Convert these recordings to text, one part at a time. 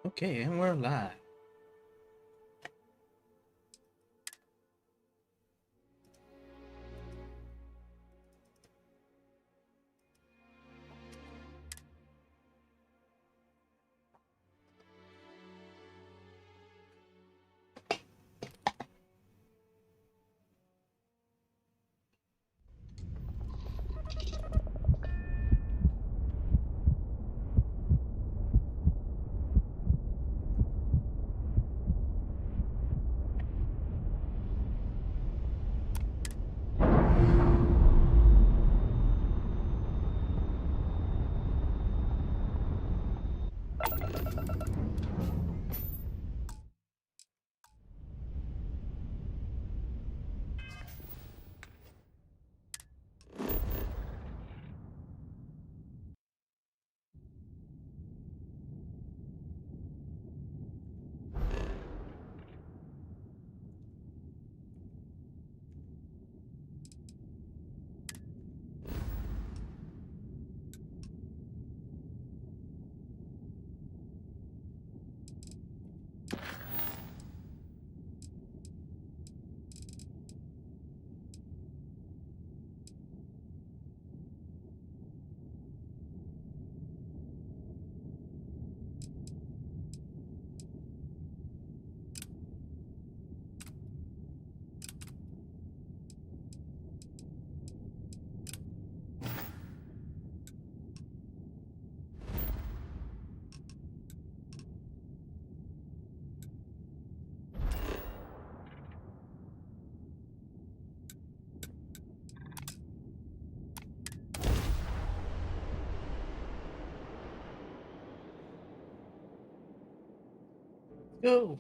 Okay, and we're live. Go.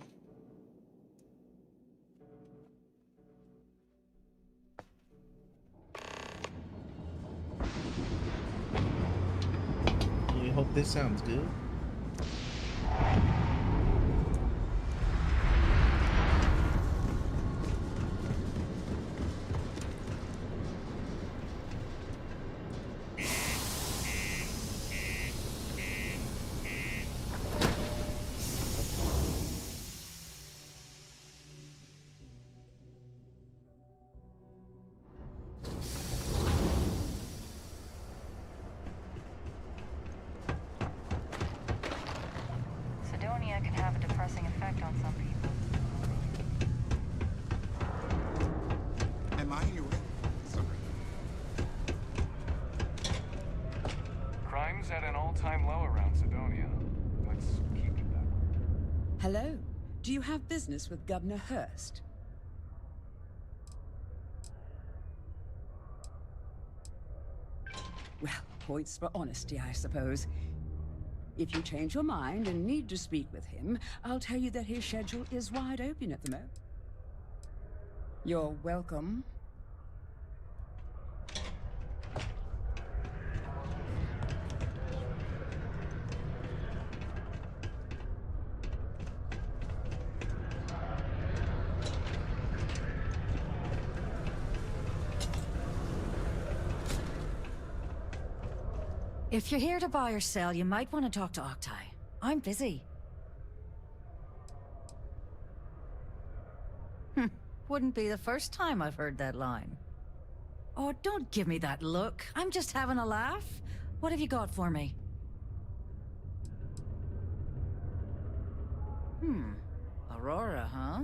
We hope this sounds good. Sidonia can have a depressing effect on some people. Am I in your way? Sorry. Crime's at an all-time low around Sidonia. Let's keep it that way. Hello. Do you have business with Governor Hurst? Well, points for honesty, I suppose. If you change your mind and need to speak with him, I'll tell you that his schedule is wide open at the moment. You're welcome. If you're here to buy or sell, you might want to talk to Octai. I'm busy. Wouldn't be the first time I've heard that line. Oh, don't give me that look. I'm just having a laugh. What have you got for me? Aurora, huh?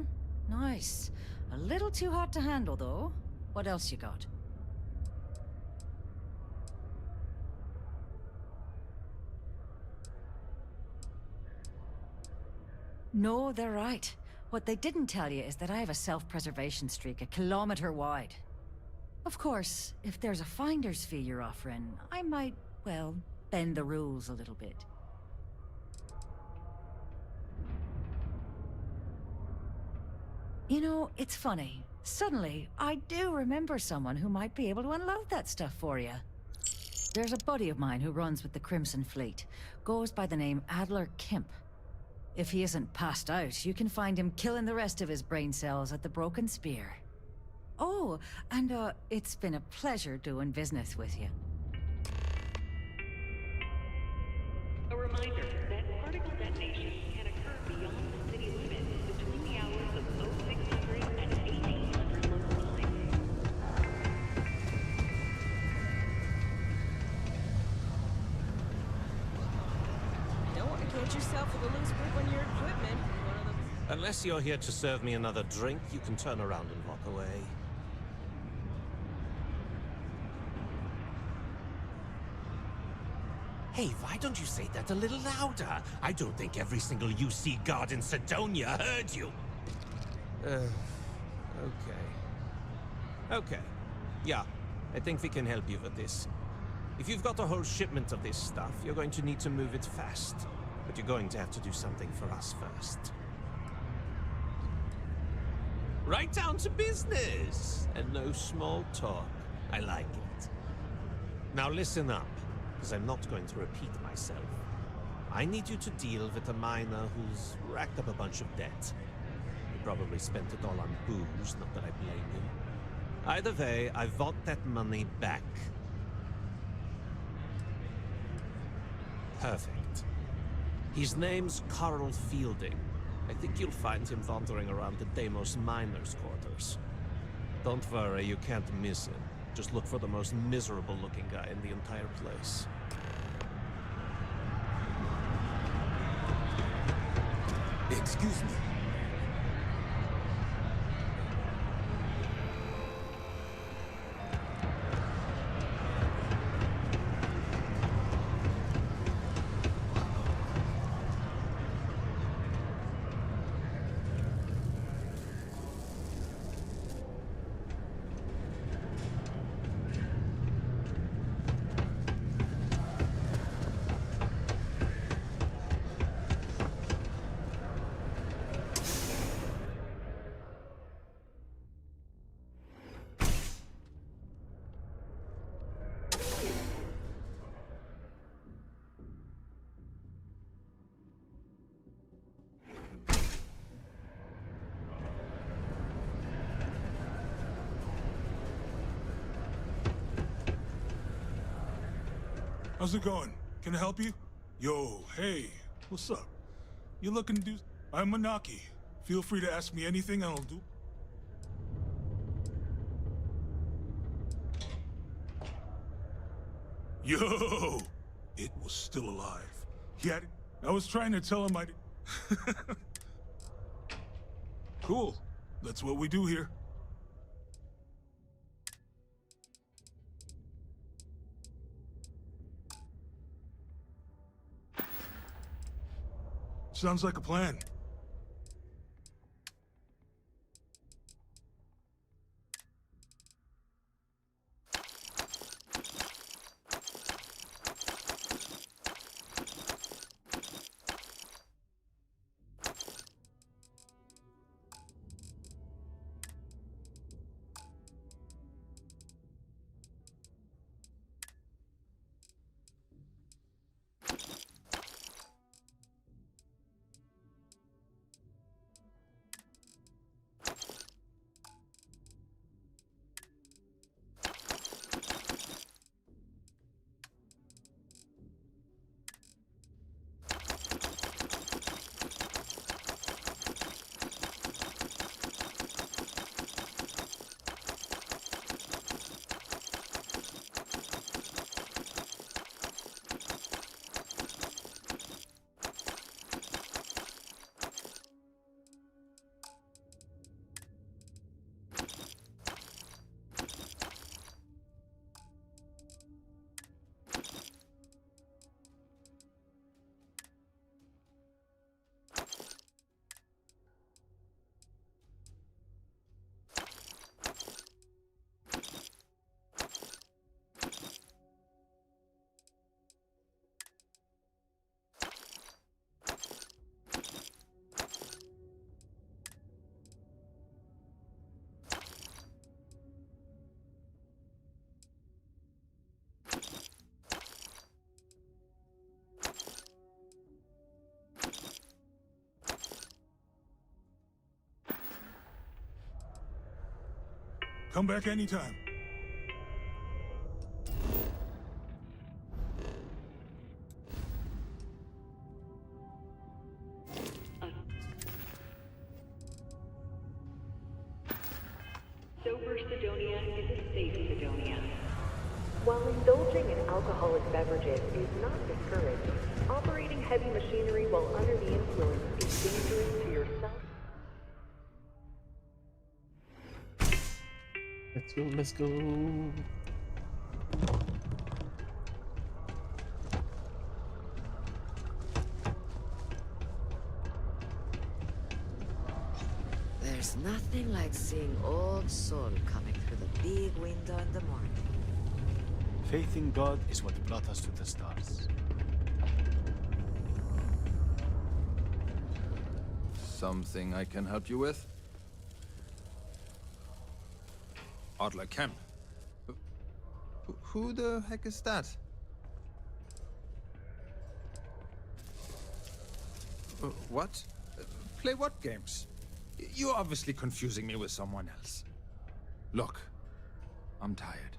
Nice. A little too hot to handle, though. What else you got? No, they're right. What they didn't tell you is that I have a self-preservation streak a kilometer wide. Of course, if there's a finder's fee you're offering, I might, well, bend the rules a little bit. You know, it's funny. Suddenly, I do remember someone who might be able to unload that stuff for you. There's a buddy of mine who runs with the Crimson Fleet. Goes by the name Adler Kemp. If he isn't passed out, you can find him killing the rest of his brain cells at the Broken Spear. Oh, and it's been a pleasure doing business with you. A reminder that particle detonation can occur Get yourself with a loose grip on your equipment. One of the... Unless you're here to serve me another drink, you can turn around and walk away. Hey, why don't you say that a little louder? I don't think every single UC guard in Sidonia heard you. Okay. Okay. Yeah, I think we can help you with this. If you've got a whole shipment of this stuff, you're going to need to move it fast. But you're going to have to do something for us first. Right down to business! And no small talk. I like it. Now listen up, because I'm not going to repeat myself. I need you to deal with a miner who's racked up a bunch of debt. He probably spent it all on booze, not that I blame him. Either way, I want that money back. Perfect. His name's Carl Fielding. I think you'll find him wandering around the Deimos miners' quarters. Don't worry, you can't miss him. Just look for the most miserable-looking guy in the entire place. Excuse me. How's it going? Can I help you? Yo, hey, what's up? You looking to do... I'm Manaki. Feel free to ask me anything and I'll do... Yo! It was still alive. He had it. I was trying to tell him Cool. That's what we do here. Sounds like a plan. Come back anytime. Sober Sidonia is a safe Sidonia. While indulging in alcoholic beverages is not discouraged, operating heavy machinery while under the influence is dangerous to yourself. Let's go, let's go. There's nothing like seeing old Sol coming through the big window in the morning. Faith in God is what brought us to the stars. Something I can help you with? Adler Kemp. Who the heck is that? What? Play what games? You're obviously confusing me with someone else. Look, I'm tired.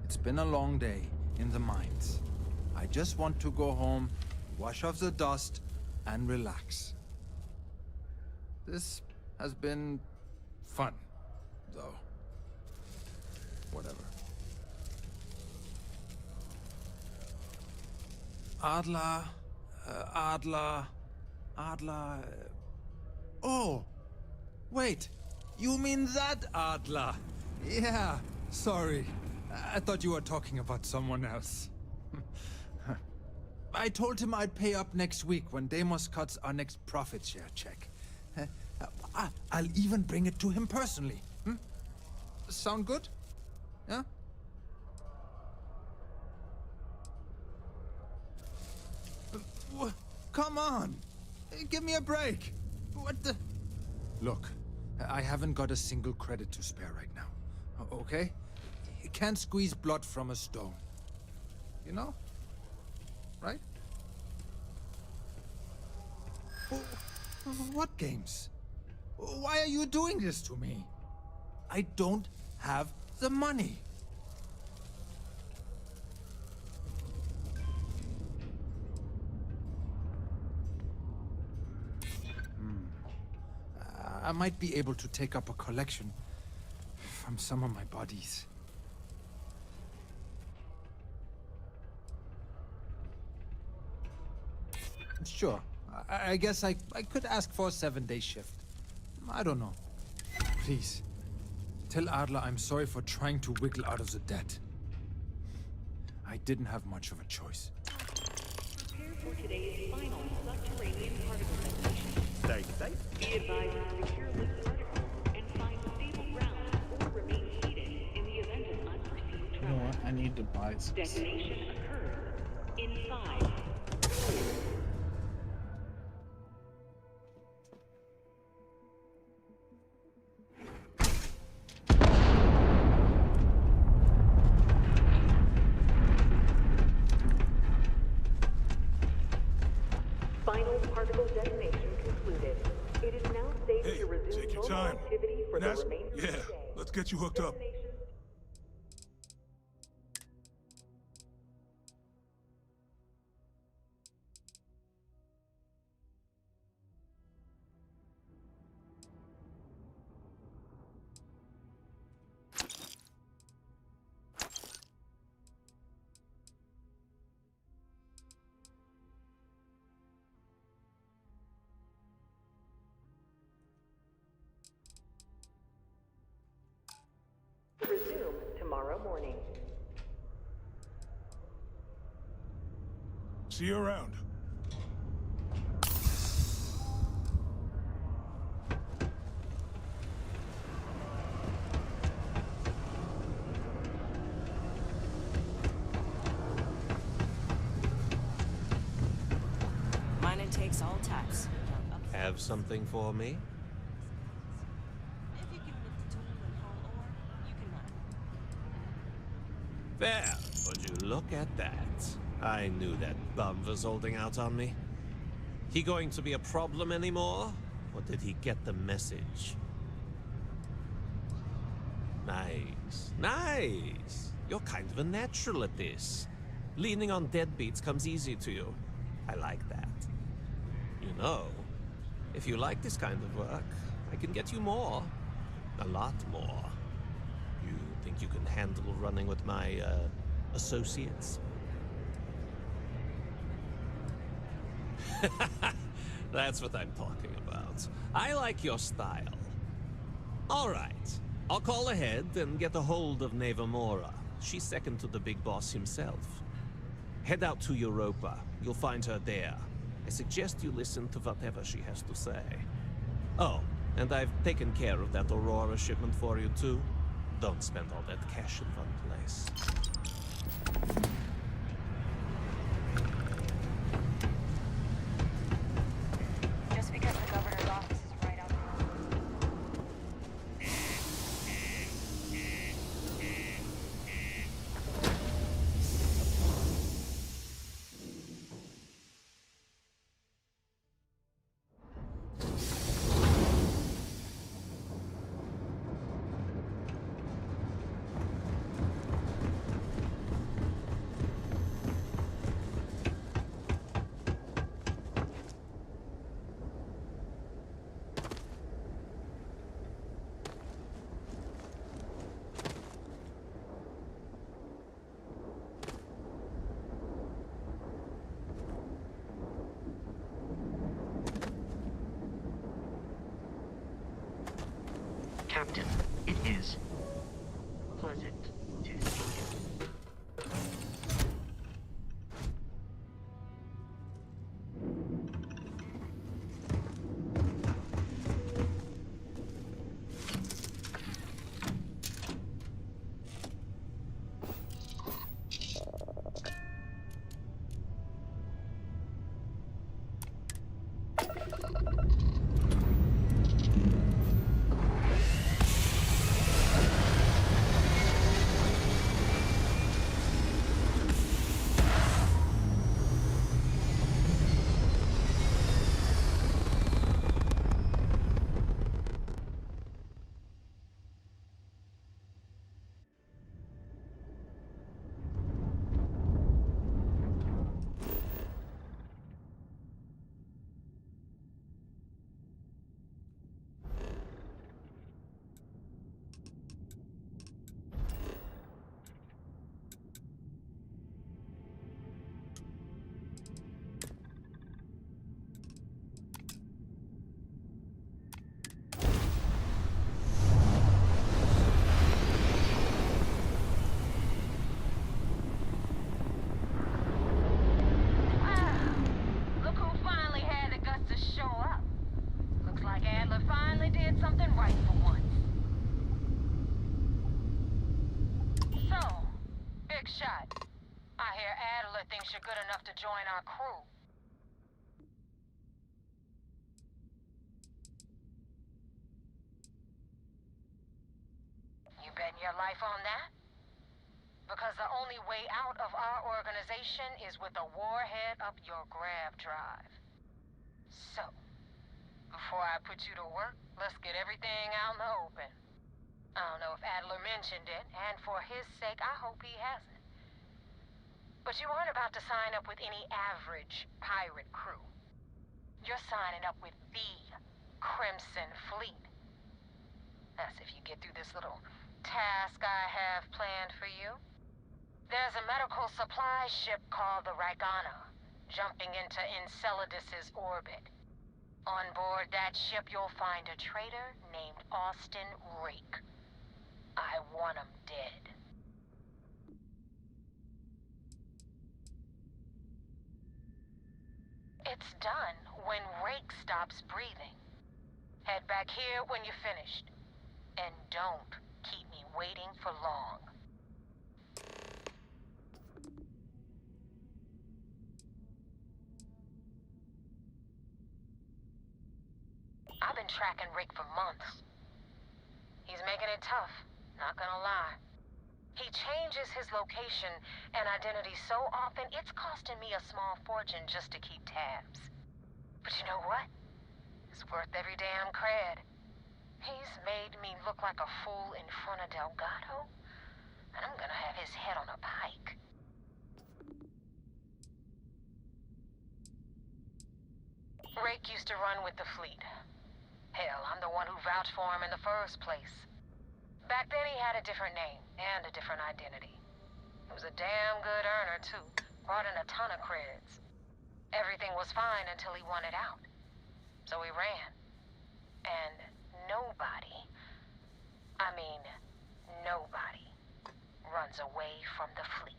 It's been a long day in the mines. I just want to go home, wash off the dust, and relax. This has been fun, though. Whatever. Adler... Oh! Wait! You mean that Adler? Yeah, sorry. I thought you were talking about someone else. I told him I'd pay up next week when Deimos cuts our next profit share check. I'll even bring it to him personally. Sound good? Yeah? Come on! Give me a break! What the... Look, I haven't got a single credit to spare right now. Okay? You can't squeeze blood from a stone. You know? Right? What games? Why are you doing this to me? I don't have the money. I might be able to take up a collection from some of my bodies. Sure. I guess I could ask for a 7-day shift. I don't know. Please, tell Adler I'm sorry for trying to wiggle out of the debt. I didn't have much of a choice. Prepare for today's final subterranean particle detonation. Stay safe. Be advised to secure this particle and find stable ground or remain seated in the event of unforeseen You know tremor. what? I need to buy some. Detonation occurs in 5. Final particle detonation concluded. It is now safe Hey, to resume take your normal time. activity for the Nas- remainder of the yeah, day. let's get you hooked up. Detonation resume tomorrow morning. See you around. Mine takes all types. Have something for me? If you can lift the tool and haul ore, you can run. There, would you look at that? I knew that bum was holding out on me. He going to be a problem anymore? Or did he get the message? Nice, nice. You're kind of a natural at this. Leaning on deadbeats comes easy to you. I like that. You know, if you like this kind of work, I can get you more. A lot more. You think you can handle running with my, associates? That's what I'm talking about. I like your style. All right. I'll call ahead and get a hold of Nevamora. She's second to the big boss himself. Head out to Europa. You'll find her there. I suggest you listen to whatever she has to say. Oh, and I've taken care of that Aurora shipment for you too. Don't spend all that cash in one place. Just because the governor's office is right out there. Captain, it is pleasant to see you. You're good enough to join our crew. You betting your life on that? Because the only way out of our organization is with a warhead up your grav drive. So, before I put you to work, let's get everything out in the open. I don't know if Adler mentioned it, and for his sake, I hope he hasn't. But you aren't about to sign up with any average pirate crew. You're signing up with the Crimson Fleet. That's if you get through this little task I have planned for you. There's a medical supply ship called the Ragana, jumping into Enceladus's orbit. On board that ship, you'll find a traitor named Austin Rake. I want him dead. It's done when Rake stops breathing. Head back here when you're finished. And don't keep me waiting for long. I've been tracking Rake for months. He's making it tough, not gonna lie. He changes his location and identity so often, it's costing me a small fortune just to keep tabs. But you know what? It's worth every damn cred. He's made me look like a fool in front of Delgado, and I'm gonna have his head on a pike. Rake used to run with the fleet. Hell, I'm the one who vouched for him in the first place. Back then he had a different name and a different identity. He was a damn good earner, too. Brought in a ton of creds. Everything was fine until he wanted out. So he ran. And nobody, I mean, nobody, runs away from the fleet.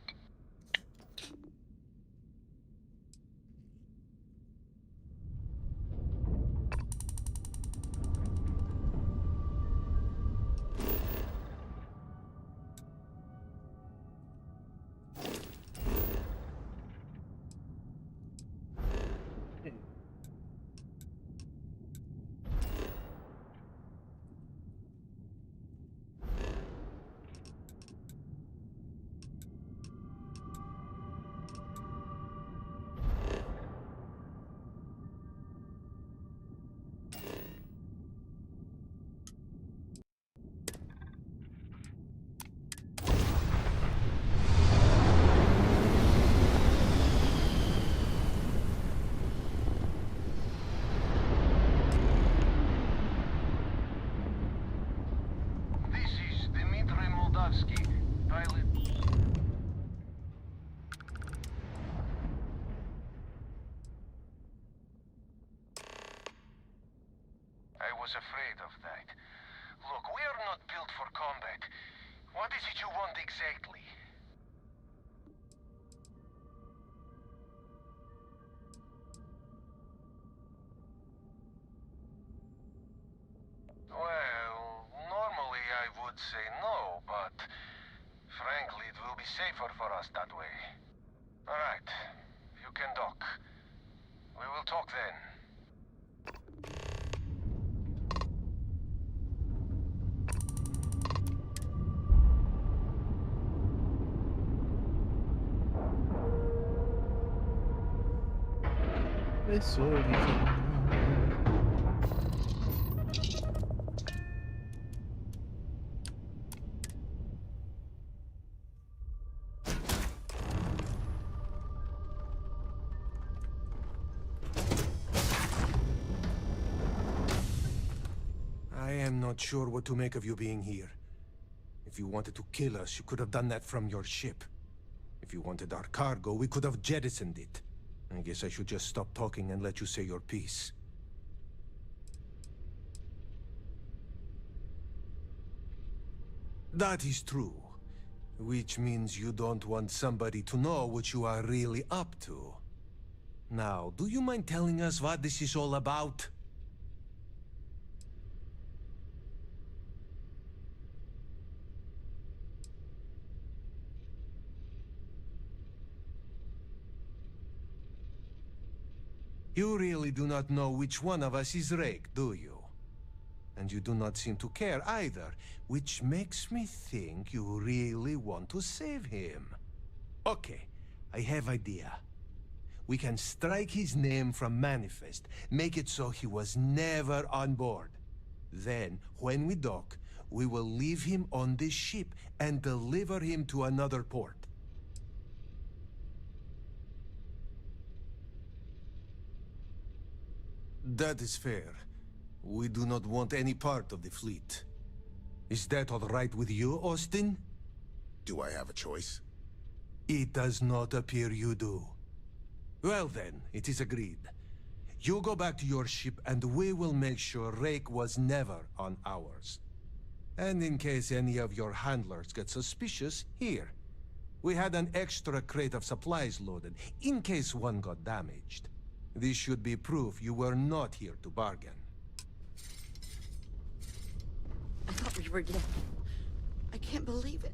Pilot. I was afraid of that. Look, we are not built for combat. What is it you want exactly? Well, normally I would say no, but frankly, it will be safer for us that way. All right, you can dock. We will talk then. It's all you can. I am not sure what to make of you being here. If you wanted to kill us, you could have done that from your ship. If you wanted our cargo, we could have jettisoned it. I guess I should just stop talking and let you say your piece. That is true. Which means you don't want somebody to know what you are really up to. Now, do you mind telling us what this is all about? You really do not know which one of us is Rake, do you? And you do not seem to care either, which makes me think you really want to save him. Okay, I have idea. We can strike his name from Manifest, make it so he was never on board. Then, when we dock, we will leave him on this ship and deliver him to another port. That is fair. We do not want any part of the fleet. Is that all right with you, Austin? Do I have a choice? It does not appear you do. Well then, it is agreed. You go back to your ship and we will make sure Rake was never on ours. And in case any of your handlers get suspicious, here. We had an extra crate of supplies loaded, in case one got damaged. This should be proof you were not here to bargain. I thought we were dead. I can't believe it.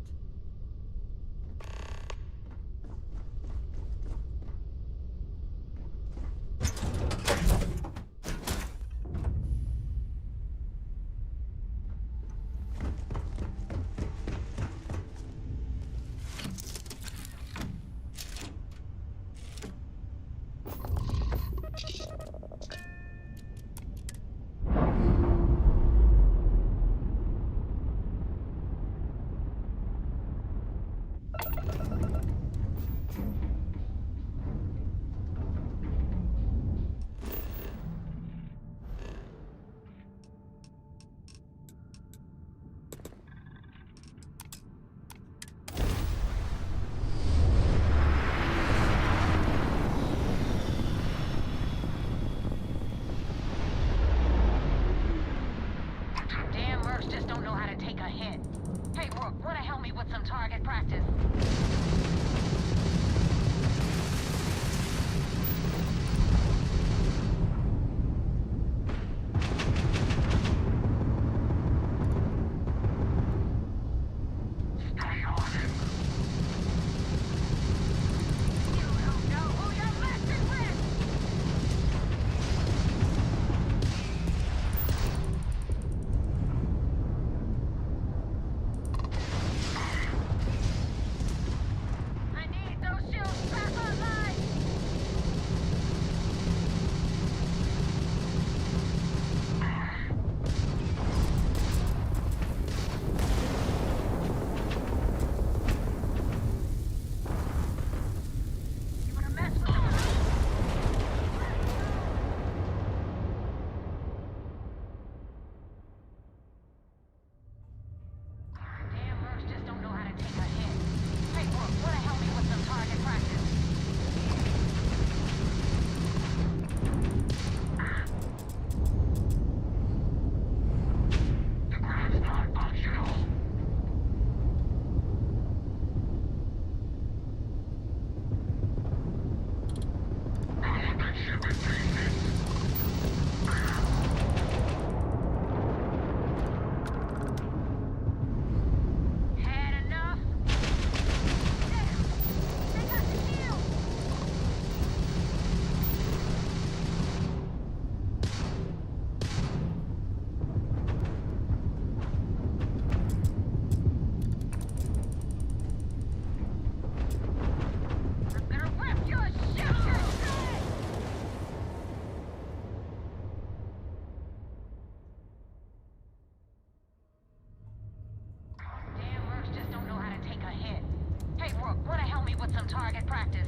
want some target practice?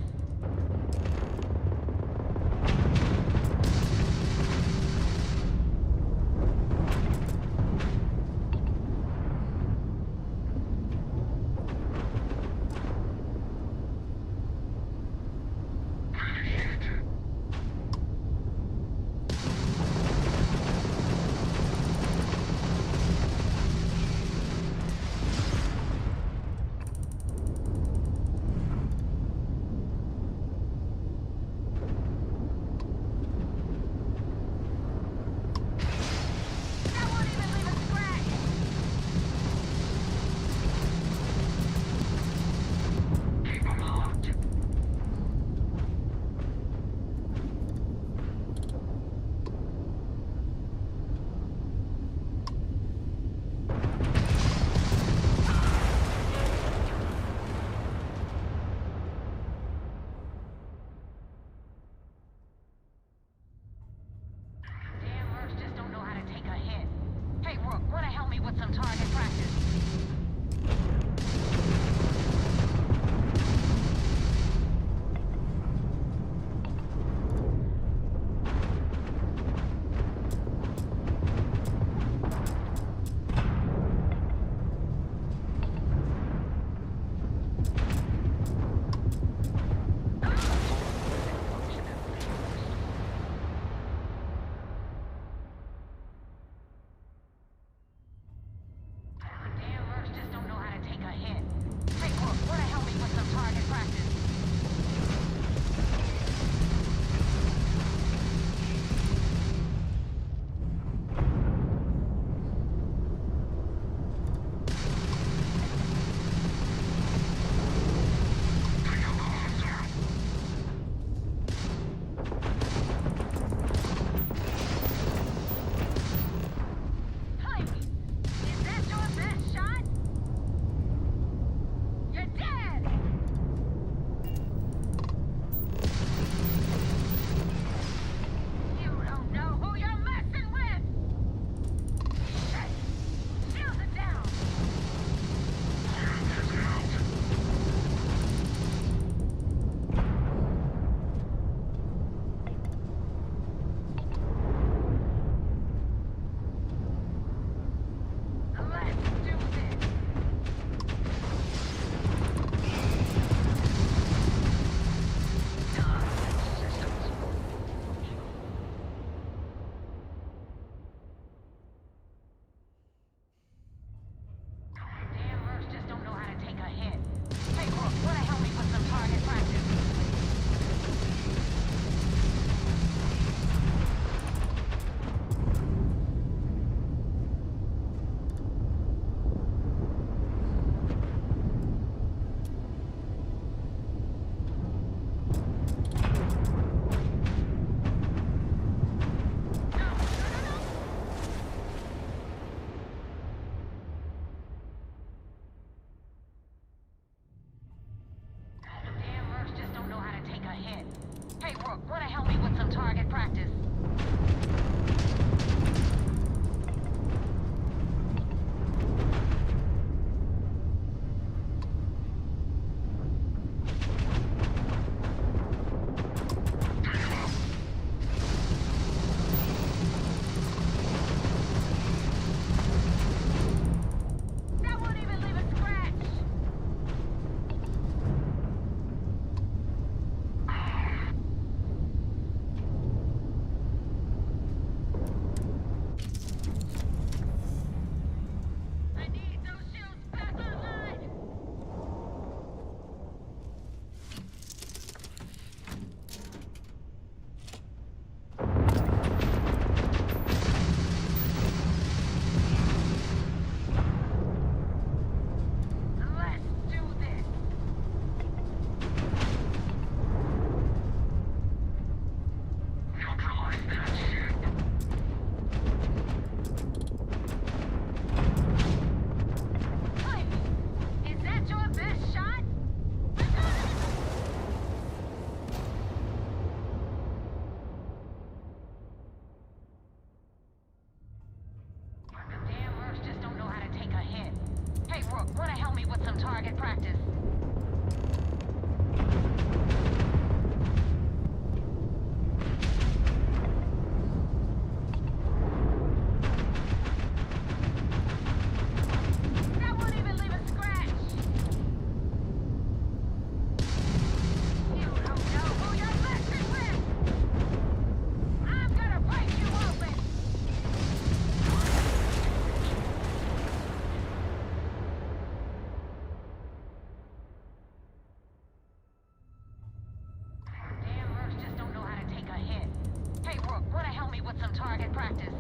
practice.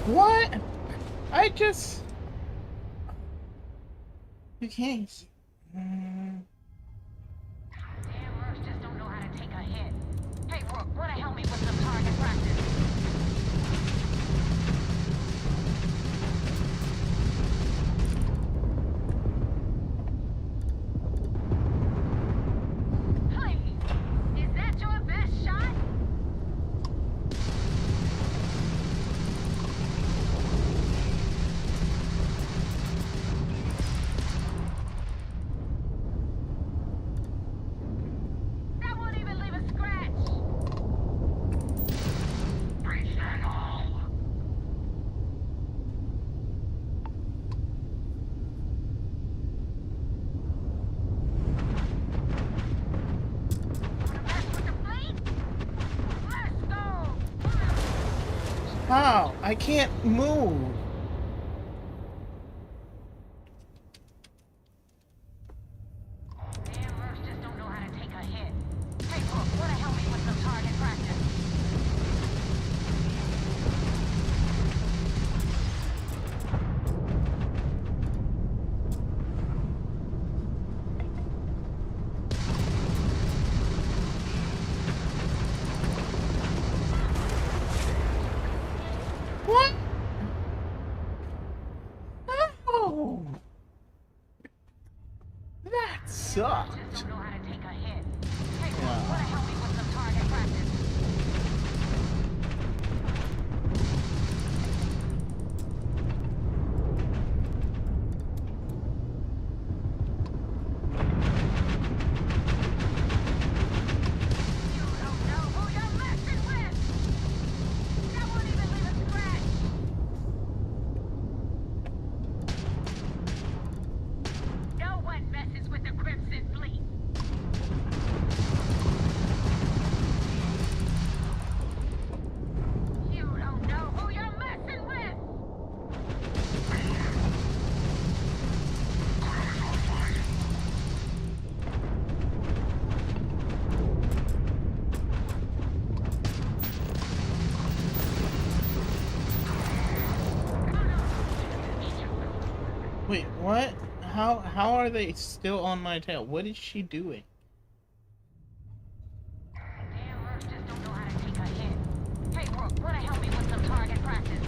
What? I just... You can't... Damn Mercs just don't know how to take a hit. Hey, Rook, wanna help me with some target practice? Please, is that your best shot? That won't even leave a scratch. How? I can't move. Damn Mercs just don't know how to take a hit. Hey, Rook, wanna help me with some target practice? What? Oh. That sucked. Just don't know how to take a hit. Hey, Rook, wanna help me with some target practice? You don't know who you're messing with. That won't even leave a scratch. No one messes with the Crimson Fleet. You don't know who you're messing with. Wait, what? How are they still on my tail? What is she doing? Damn Mercs just don't know how to take a hit. Hey, Rook, wanna help me with some target practice?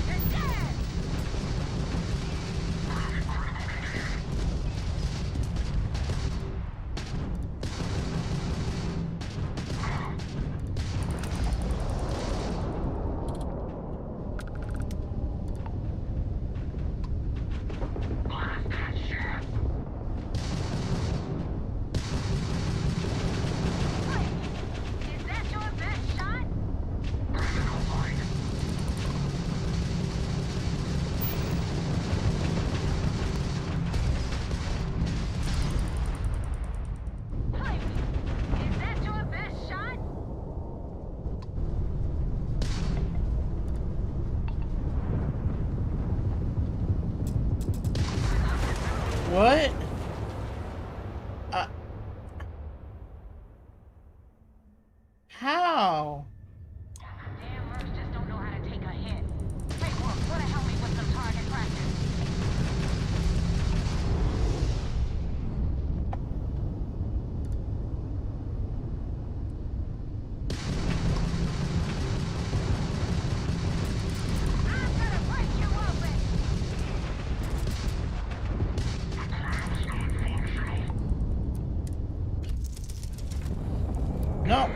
You're dead! Is that your best shot? Is that your best shot? What? How? Damn Mercs just don't know how to take a hit. Hey, Rook, wanna help me with some target practice? I'm gonna break you open! No.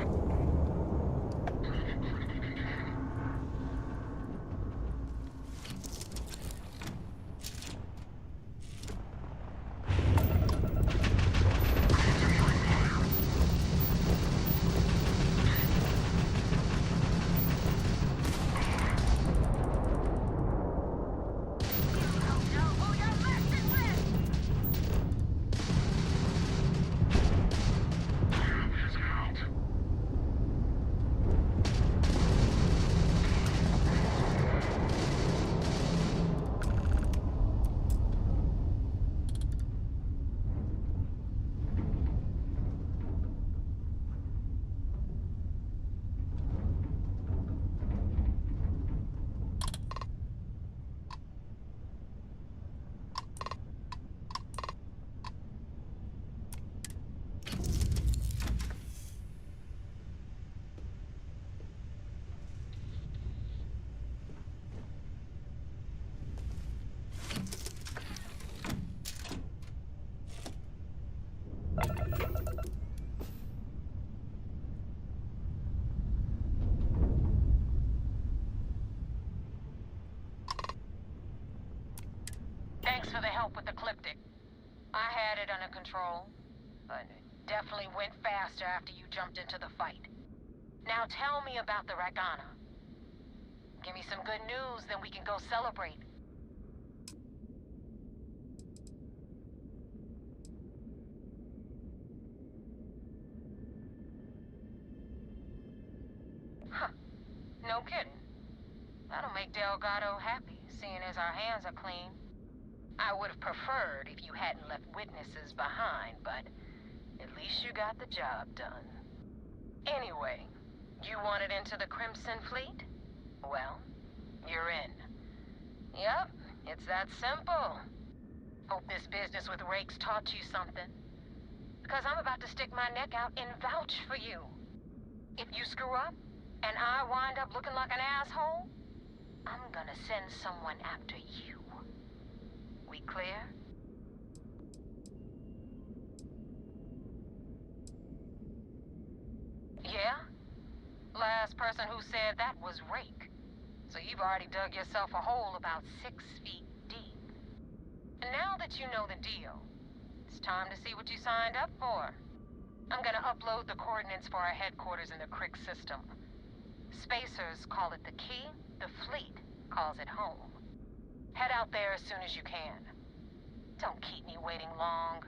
Thanks for the help with the Cliptic. I had it under control, but it definitely went faster after you jumped into the fight. Now tell me about the Rakana. Give me some good news, then we can go celebrate. Huh. No kidding. That'll make Delgado happy, seeing as our hands are clean. I would have preferred if you hadn't left witnesses behind, but at least you got the job done. Anyway, you wanted into the Crimson Fleet? Well, you're in. Yep, it's that simple. Hope this business with Rakes taught you something. Because I'm about to stick my neck out and vouch for you. If you screw up, and I wind up looking like an asshole, I'm gonna send someone after you. We clear? Yeah? Last person who said that was Rake. So you've already dug yourself a hole about 6 feet deep. And now that you know the deal, it's time to see what you signed up for. I'm gonna upload the coordinates for our headquarters in the Crick system. Spacers call it the key, the fleet calls it home. Head out there as soon as you can. Don't keep me waiting long.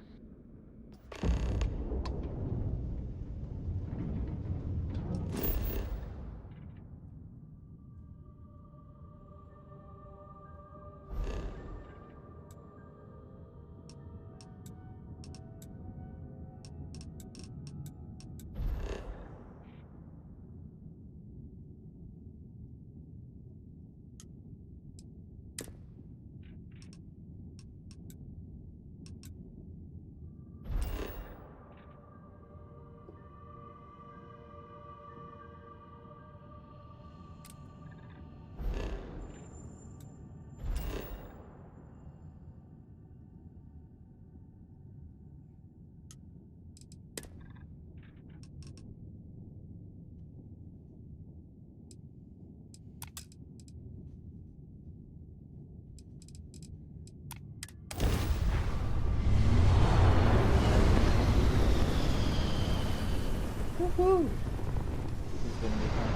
Woohoo! This is gonna be fun.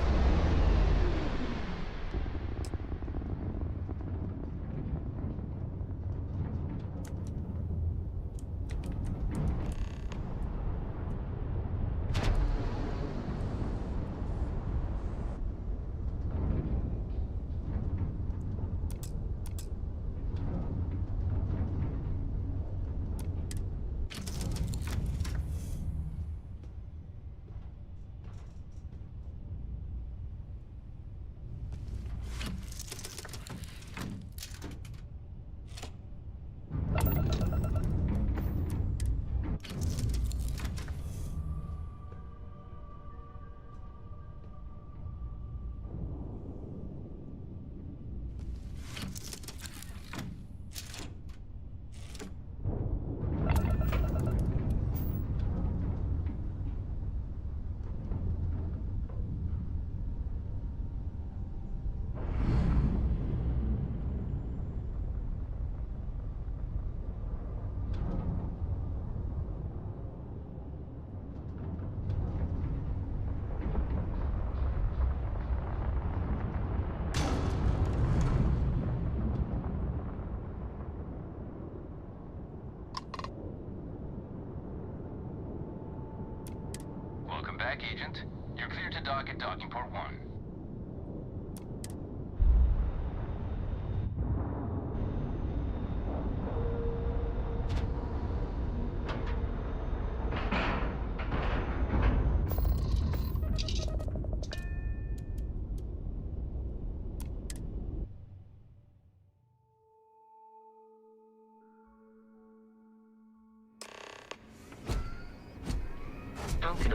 back, Agent. You're clear to dock at docking port 1.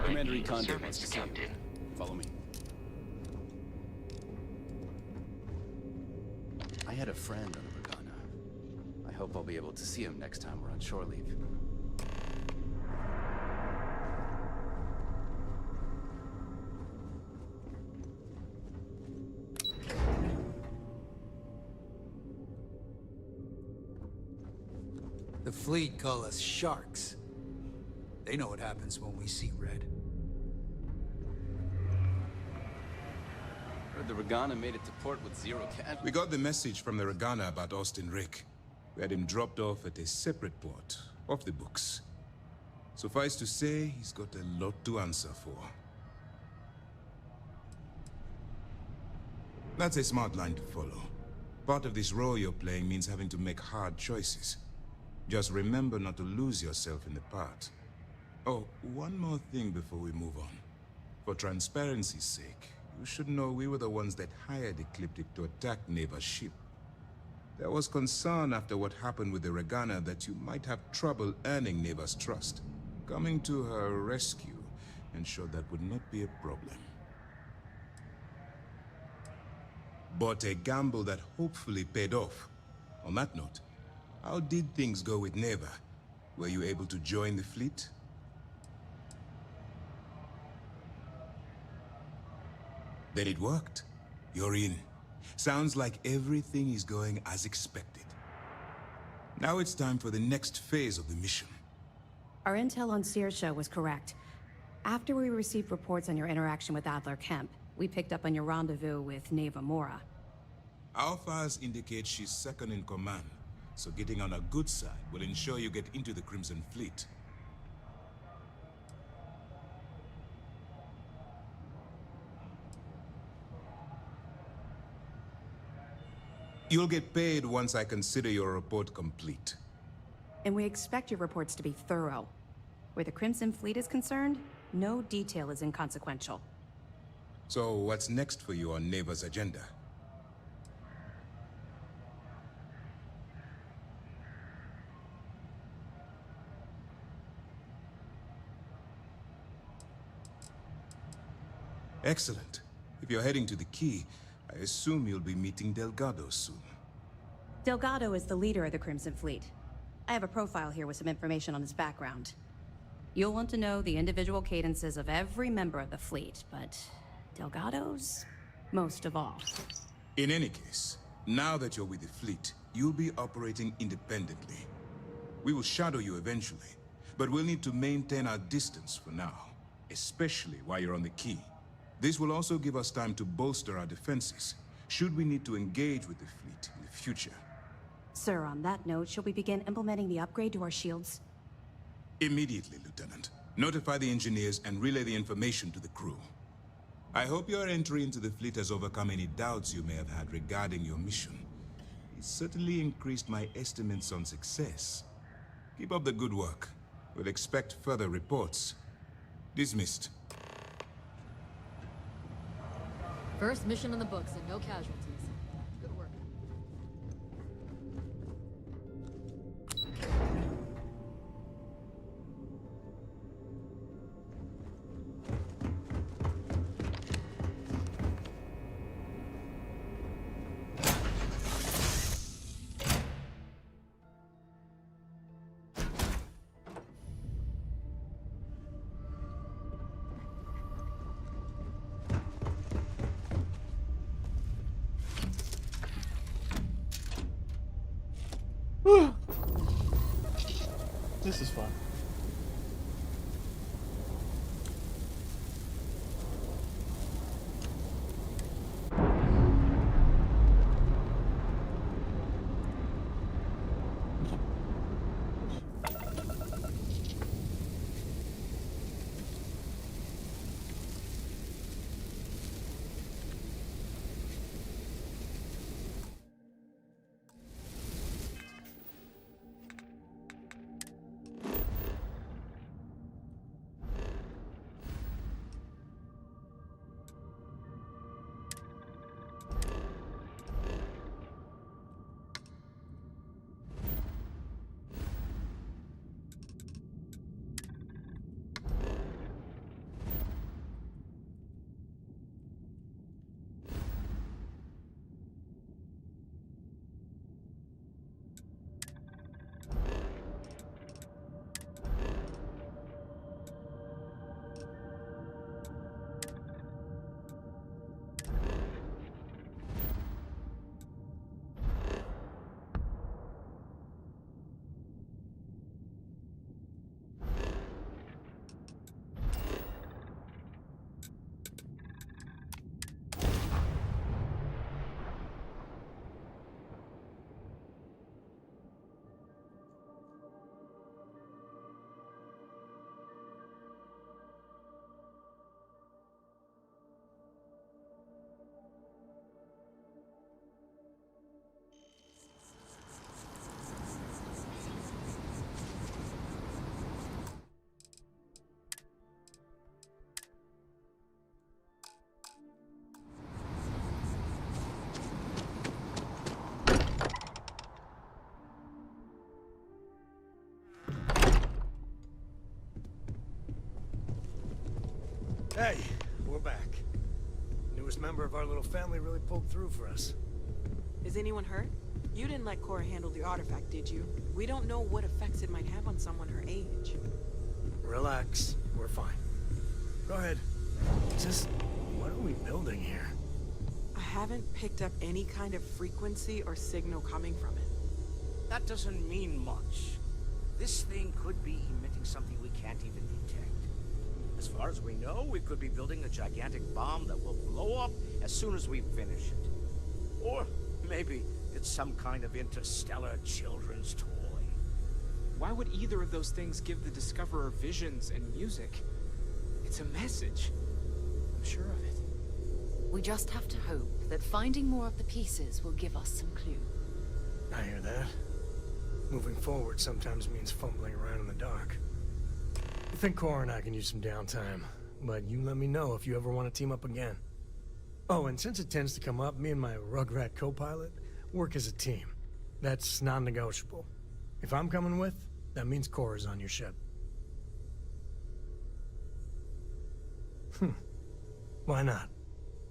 Commander Econde wants to see you. Follow me. I had a friend on the Regana. I hope I'll be able to see him next time we're on shore leave. The fleet call us sharks. They know what happens when we see red. Heard the Regana made it to port with 0 casualties. We got the message from the Regana about Austin Rick. We had him dropped off at a separate port, off the books. Suffice to say, he's got a lot to answer for. That's a smart line to follow. Part of this role you're playing means having to make hard choices. Just remember not to lose yourself in the part. Oh, one more thing before we move on. For transparency's sake, you should know we were the ones that hired Ecliptic to attack Neva's ship. There was concern after what happened with the Regana that you might have trouble earning Neva's trust. Coming to her rescue ensured that would not be a problem. But a gamble that hopefully paid off. On that note, how did things go with Neva? Were you able to join the fleet? Then it worked. You're in. Sounds like everything is going as expected. Now it's time for the next phase of the mission. Our intel on Saoirse was correct. After we received reports on your interaction with Adler Kemp, we picked up on your rendezvous with Neva Mora. Our files indicate she's second in command, so getting on her good side will ensure you get into the Crimson Fleet. You'll get paid once I consider your report complete. And we expect your reports to be thorough. Where the Crimson Fleet is concerned, no detail is inconsequential. So what's next for you on Neva's agenda? Excellent. If you're heading to the Key, I assume you'll be meeting Delgado soon. Delgado is the leader of the Crimson Fleet. I have a profile here with some information on his background. You'll want to know the individual cadences of every member of the fleet, but Delgado's most of all. In any case, now that you're with the fleet, you'll be operating independently. We will shadow you eventually, but we'll need to maintain our distance for now, especially while you're on the Key. This will also give us time to bolster our defenses, should we need to engage with the fleet in the future. Sir, on that note, shall we begin implementing the upgrade to our shields? Immediately, Lieutenant. Notify the engineers and relay the information to the crew. I hope your entry into the fleet has overcome any doubts you may have had regarding your mission. It certainly increased my estimates on success. Keep up the good work. We'll expect further reports. Dismissed. First mission in the books and no casualties. Good work. This is fun. Hey, we're back. Newest member of our little family really pulled through for us. Is anyone hurt? You didn't let Cora handle the artifact, did you? We don't know what effects it might have on someone her age. Relax, we're fine. Go ahead. Just, what are we building here? I haven't picked up any kind of frequency or signal coming from it. That doesn't mean much. This thing could be emitting something we can't even detect. As far as we know, we could be building a gigantic bomb that will blow up as soon as we finish it. Or maybe it's some kind of interstellar children's toy. Why would either of those things give the Discoverer visions and music? It's a message. I'm sure of it. We just have to hope that finding more of the pieces will give us some clue. I hear that. Moving forward sometimes means fumbling around in the dark. I think Cora and I can use some downtime, but you let me know if you ever want to team up again. Oh, and since it tends to come up, me and my Rugrat co-pilot work as a team. That's non-negotiable. If I'm coming with, that means Cora's on your ship. Why not?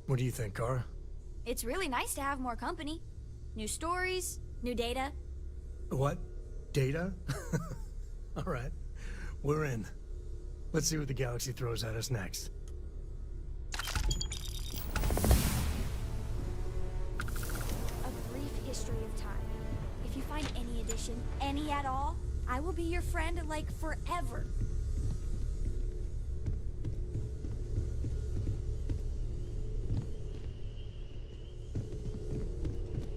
What do you think, Cora? It's really nice to have more company. New stories, new data. What? Data? All right. We're in. Let's see what the galaxy throws at us next. A brief history of time. If you find any edition, any at all, I will be your friend, like, forever.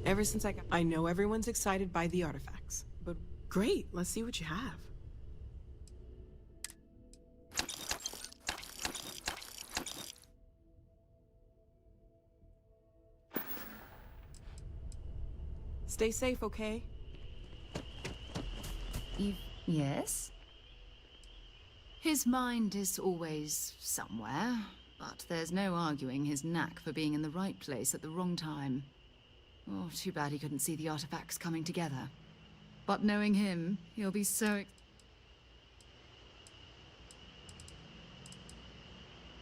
Ever since I know everyone's excited by the artifacts. But great, let's see what you have. Stay safe, okay? Yes? His mind is always somewhere, but there's no arguing his knack for being in the right place at the wrong time. Oh, too bad he couldn't see the artifacts coming together. But knowing him, he'll be so...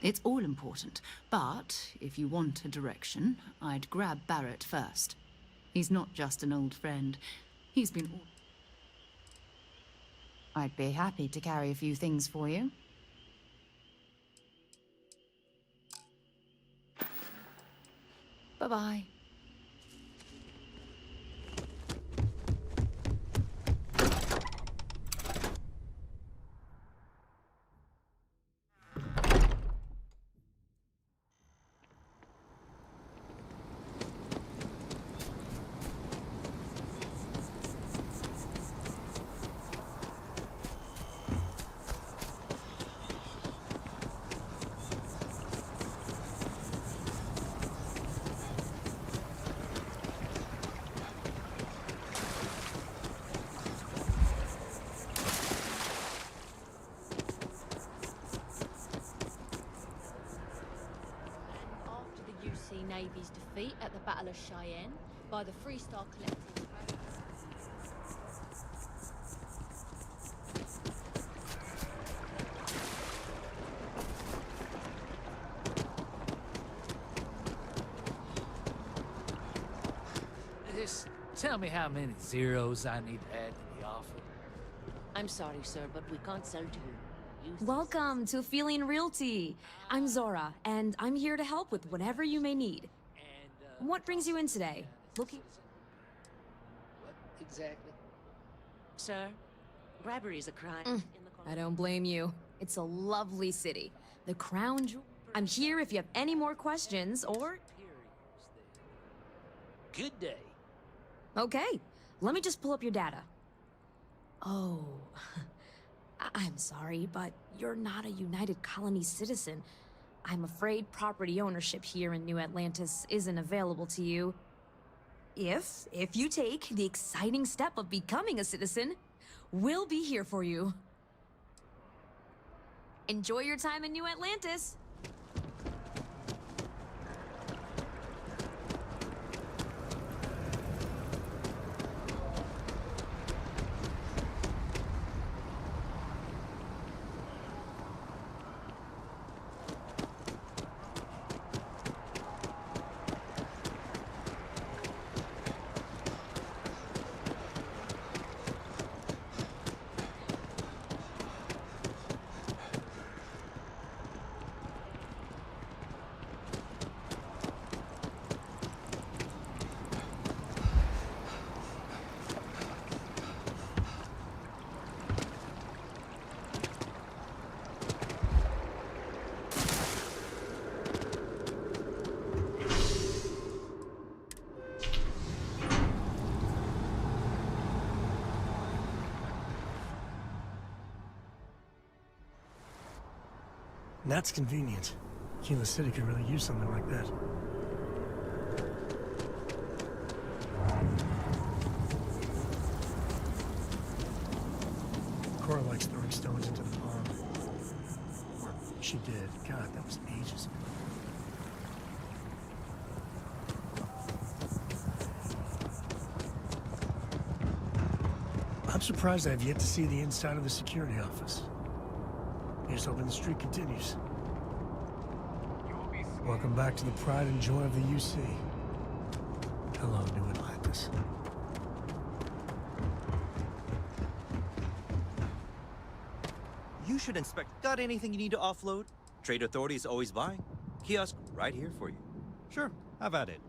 It's all important, but if you want a direction, I'd grab Barrett first. He's not just an old friend. He's been... I'd be happy to carry a few things for you. Bye-bye. Navy's defeat at the Battle of Cheyenne by the Freestar Collective. Just tell me how many zeros I need to add to the offer. I'm sorry, sir, but we can't sell to you. Welcome to Feeling Realty. I'm Zora, and I'm here to help with whatever you may need. What brings you in today? Looking... What exactly? Sir, bribery is a crime. I don't blame you. It's a lovely city. The crown jewel. I'm here if you have any more questions, or... Good day. Okay, let me just pull up your data. Oh... I'm sorry, but you're not a United Colony citizen. I'm afraid property ownership here in New Atlantis isn't available to you. If you take the exciting step of becoming a citizen, we'll be here for you. Enjoy your time in New Atlantis! That's convenient. Kila City could really use something like that. Cora likes throwing stones into the pond. Or she did. God, that was ages ago. I'm surprised I've yet to see the inside of the security office. Here's hoping the streak continues. Welcome back to the pride and joy of the UC. Hello, New Atlantis. You should inspect. Got anything you need to offload? Trade Authority is always buying. Kiosk right here for you. Sure, have at it.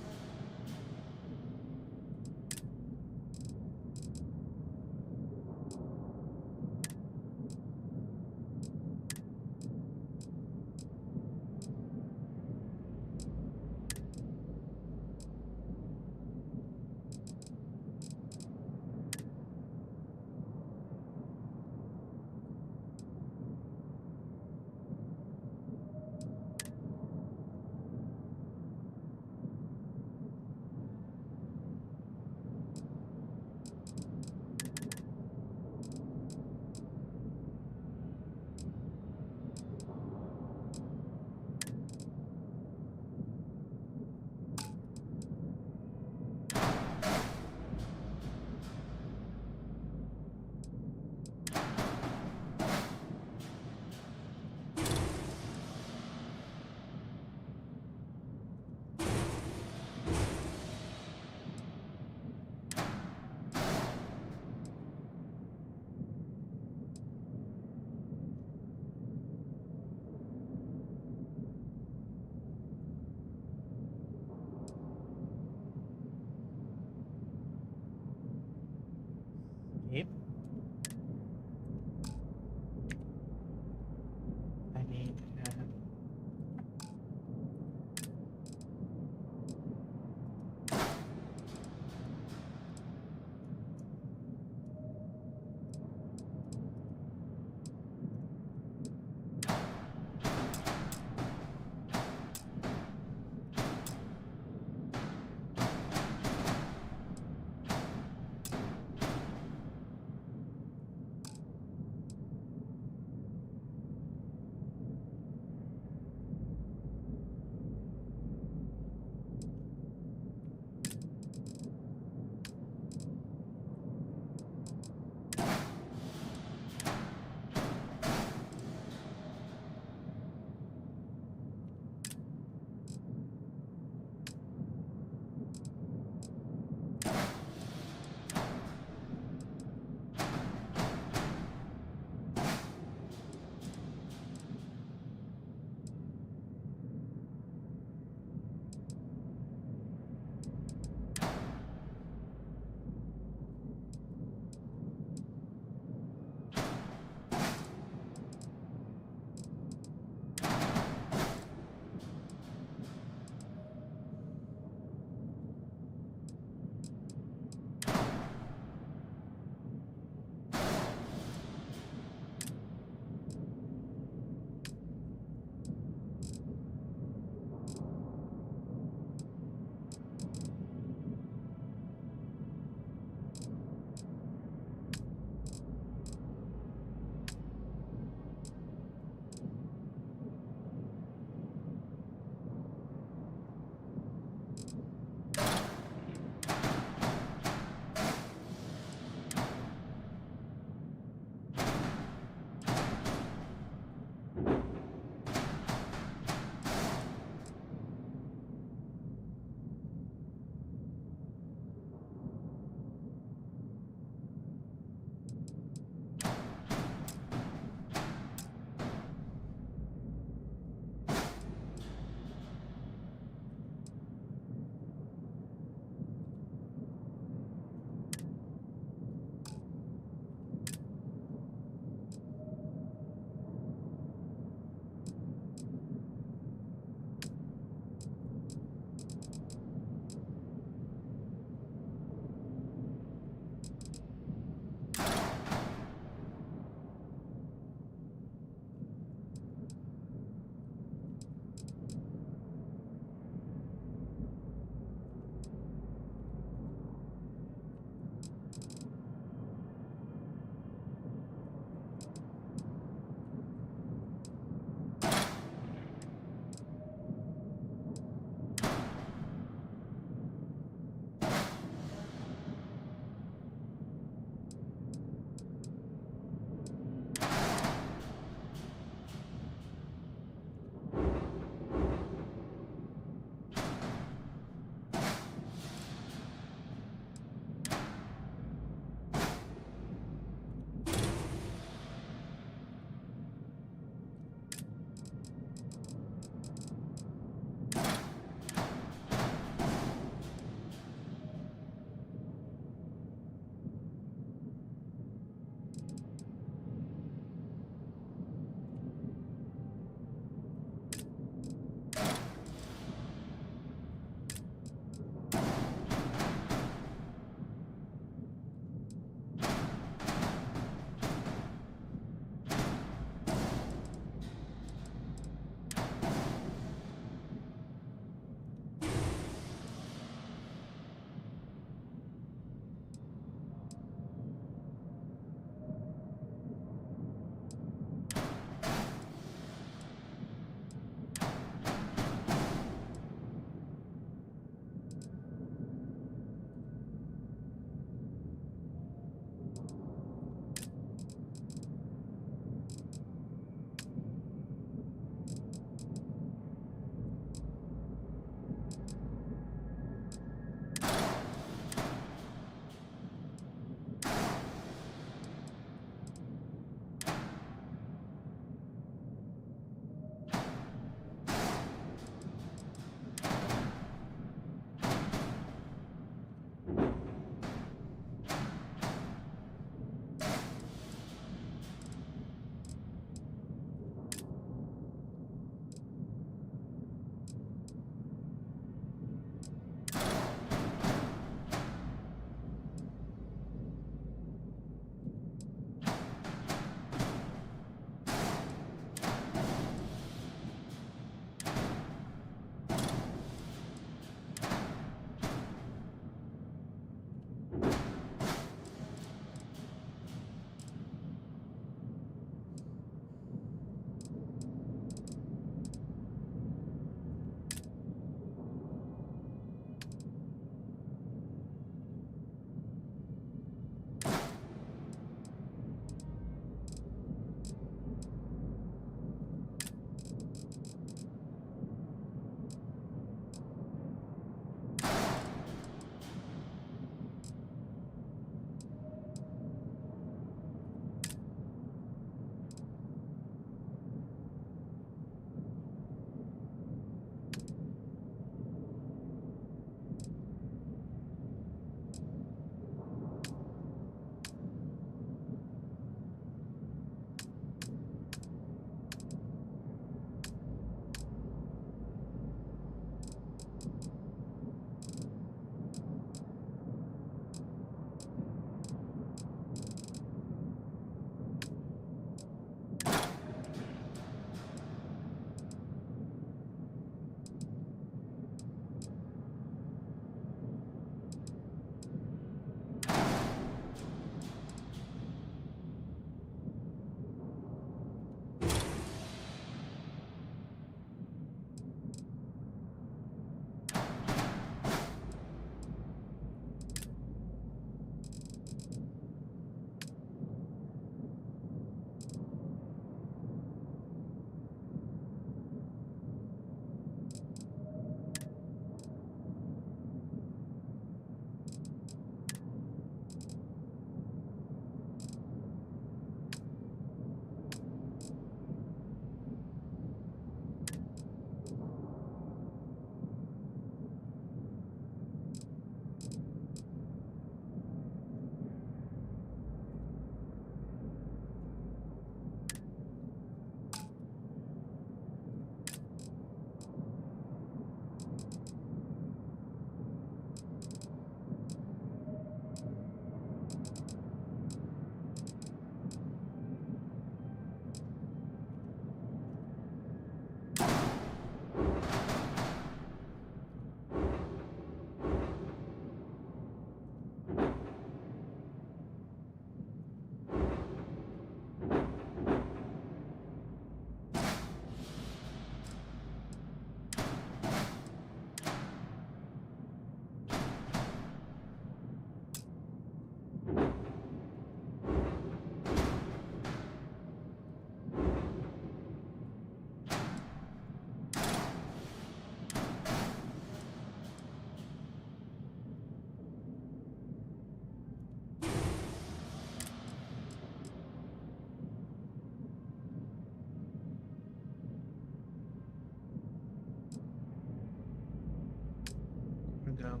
go.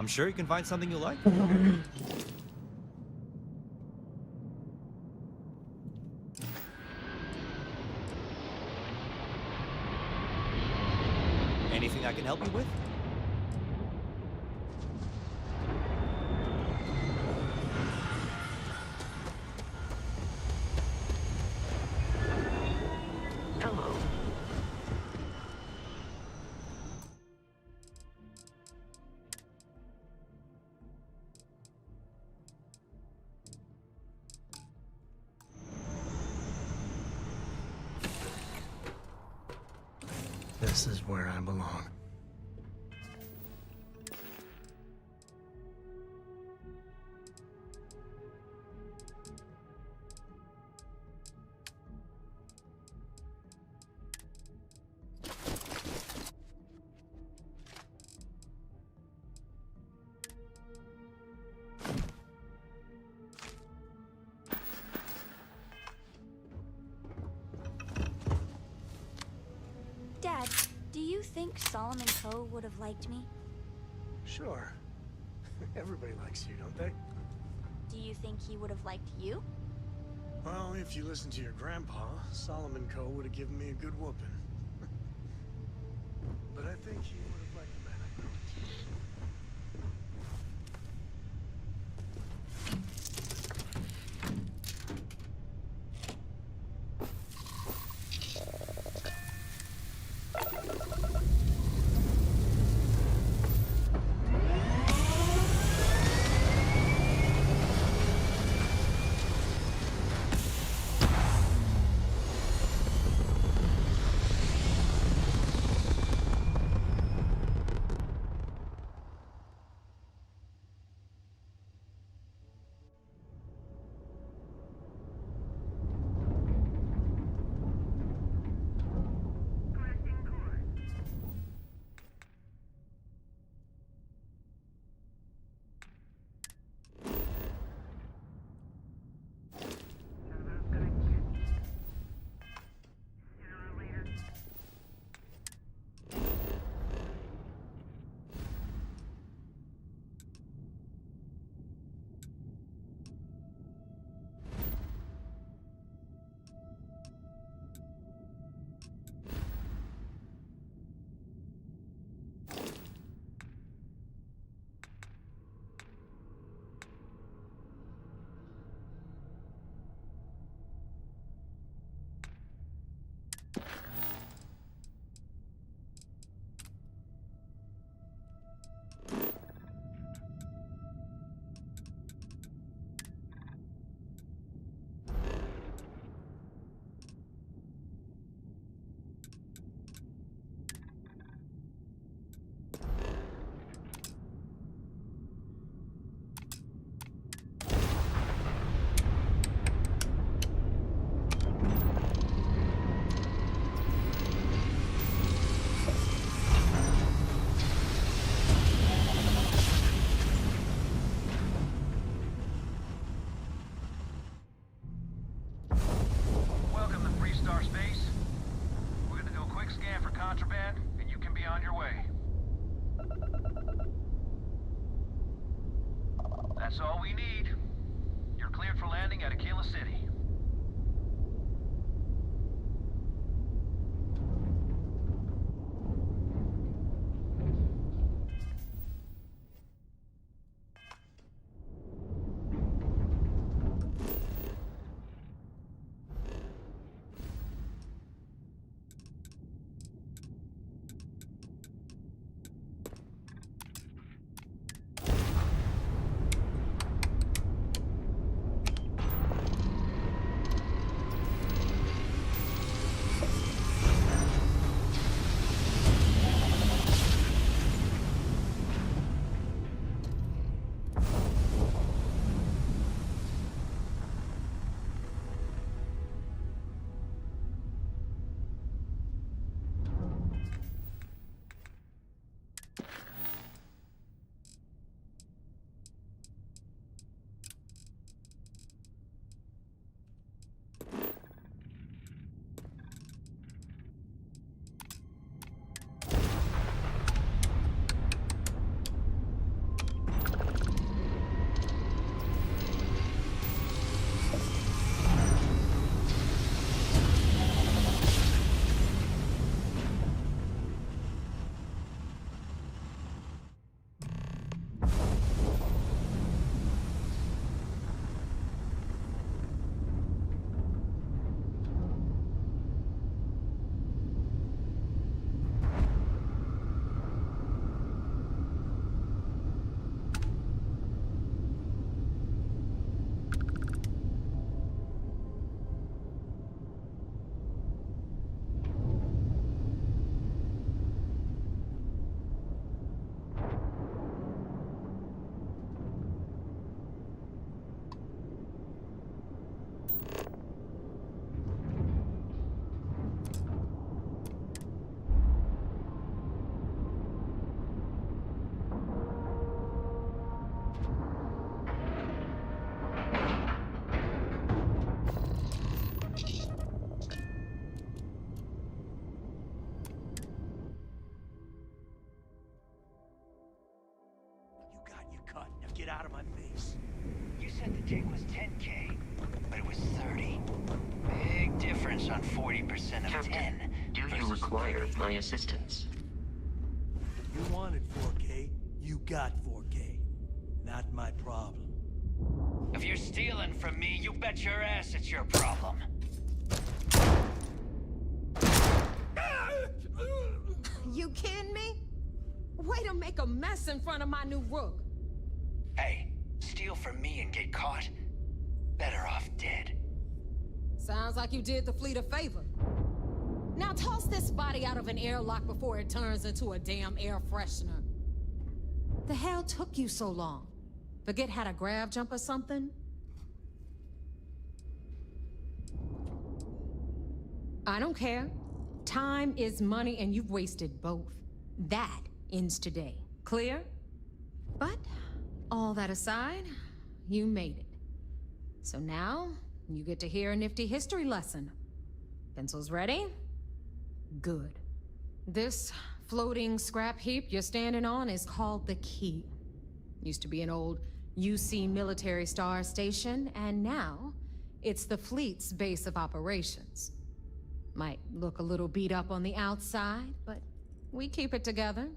I'm sure you can find something you like. Anything I can help you with? Hello. This is where I belong. Dad, do you think Solomon Coe would have liked me? Sure. Everybody likes you, don't they? Do you think he would have liked you? Well, if you listen to your grandpa, Solomon Coe would have given me a good whooping. But I think he would have liked the man I grew into. That's all we need. You're cleared for landing at Aquila City. intake was 10K, but it was 30. Big difference on 40% of Captain, 10. do you require my assistance? You wanted 4K, you got 4K. Not my problem. If you're stealing from me, you bet your ass it's your problem. You kidding me? Way to make a mess in front of my new rook. Hey, steal from me and get caught? Better off dead. Sounds like you did the fleet a favor. Now toss this body out of an airlock before it turns into a damn air freshener. The hell took you so long? Forget how to grab jump or something? I don't care. Time is money and you've wasted both. That ends today. Clear? But, all that aside, you made it. So now, you get to hear a nifty history lesson. Pencils ready? Good. This floating scrap heap you're standing on is called the Key. Used to be an old UC military star station, and now it's the fleet's base of operations. Might look a little beat up on the outside, but we keep it together.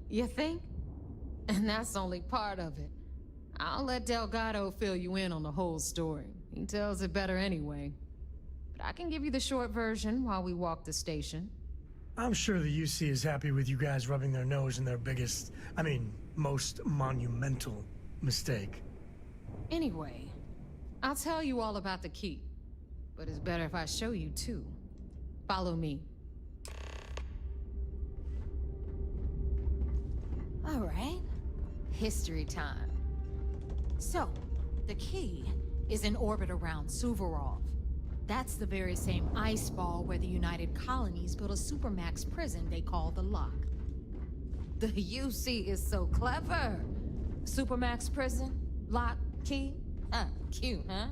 You think? And that's only part of it. I'll let Delgado fill you in on the whole story. He tells it better anyway. But I can give you the short version while we walk the station. I'm sure the UC is happy with you guys rubbing their nose in their biggest, most monumental mistake. Anyway, I'll tell you all about the Key. But it's better if I show you too. Follow me. All right. History time. So, the Key is in orbit around Suvorov. That's the very same ice ball where the United Colonies built a supermax prison they call the Lock. The UC is so clever. Supermax prison, Lock, Key. Cute, huh?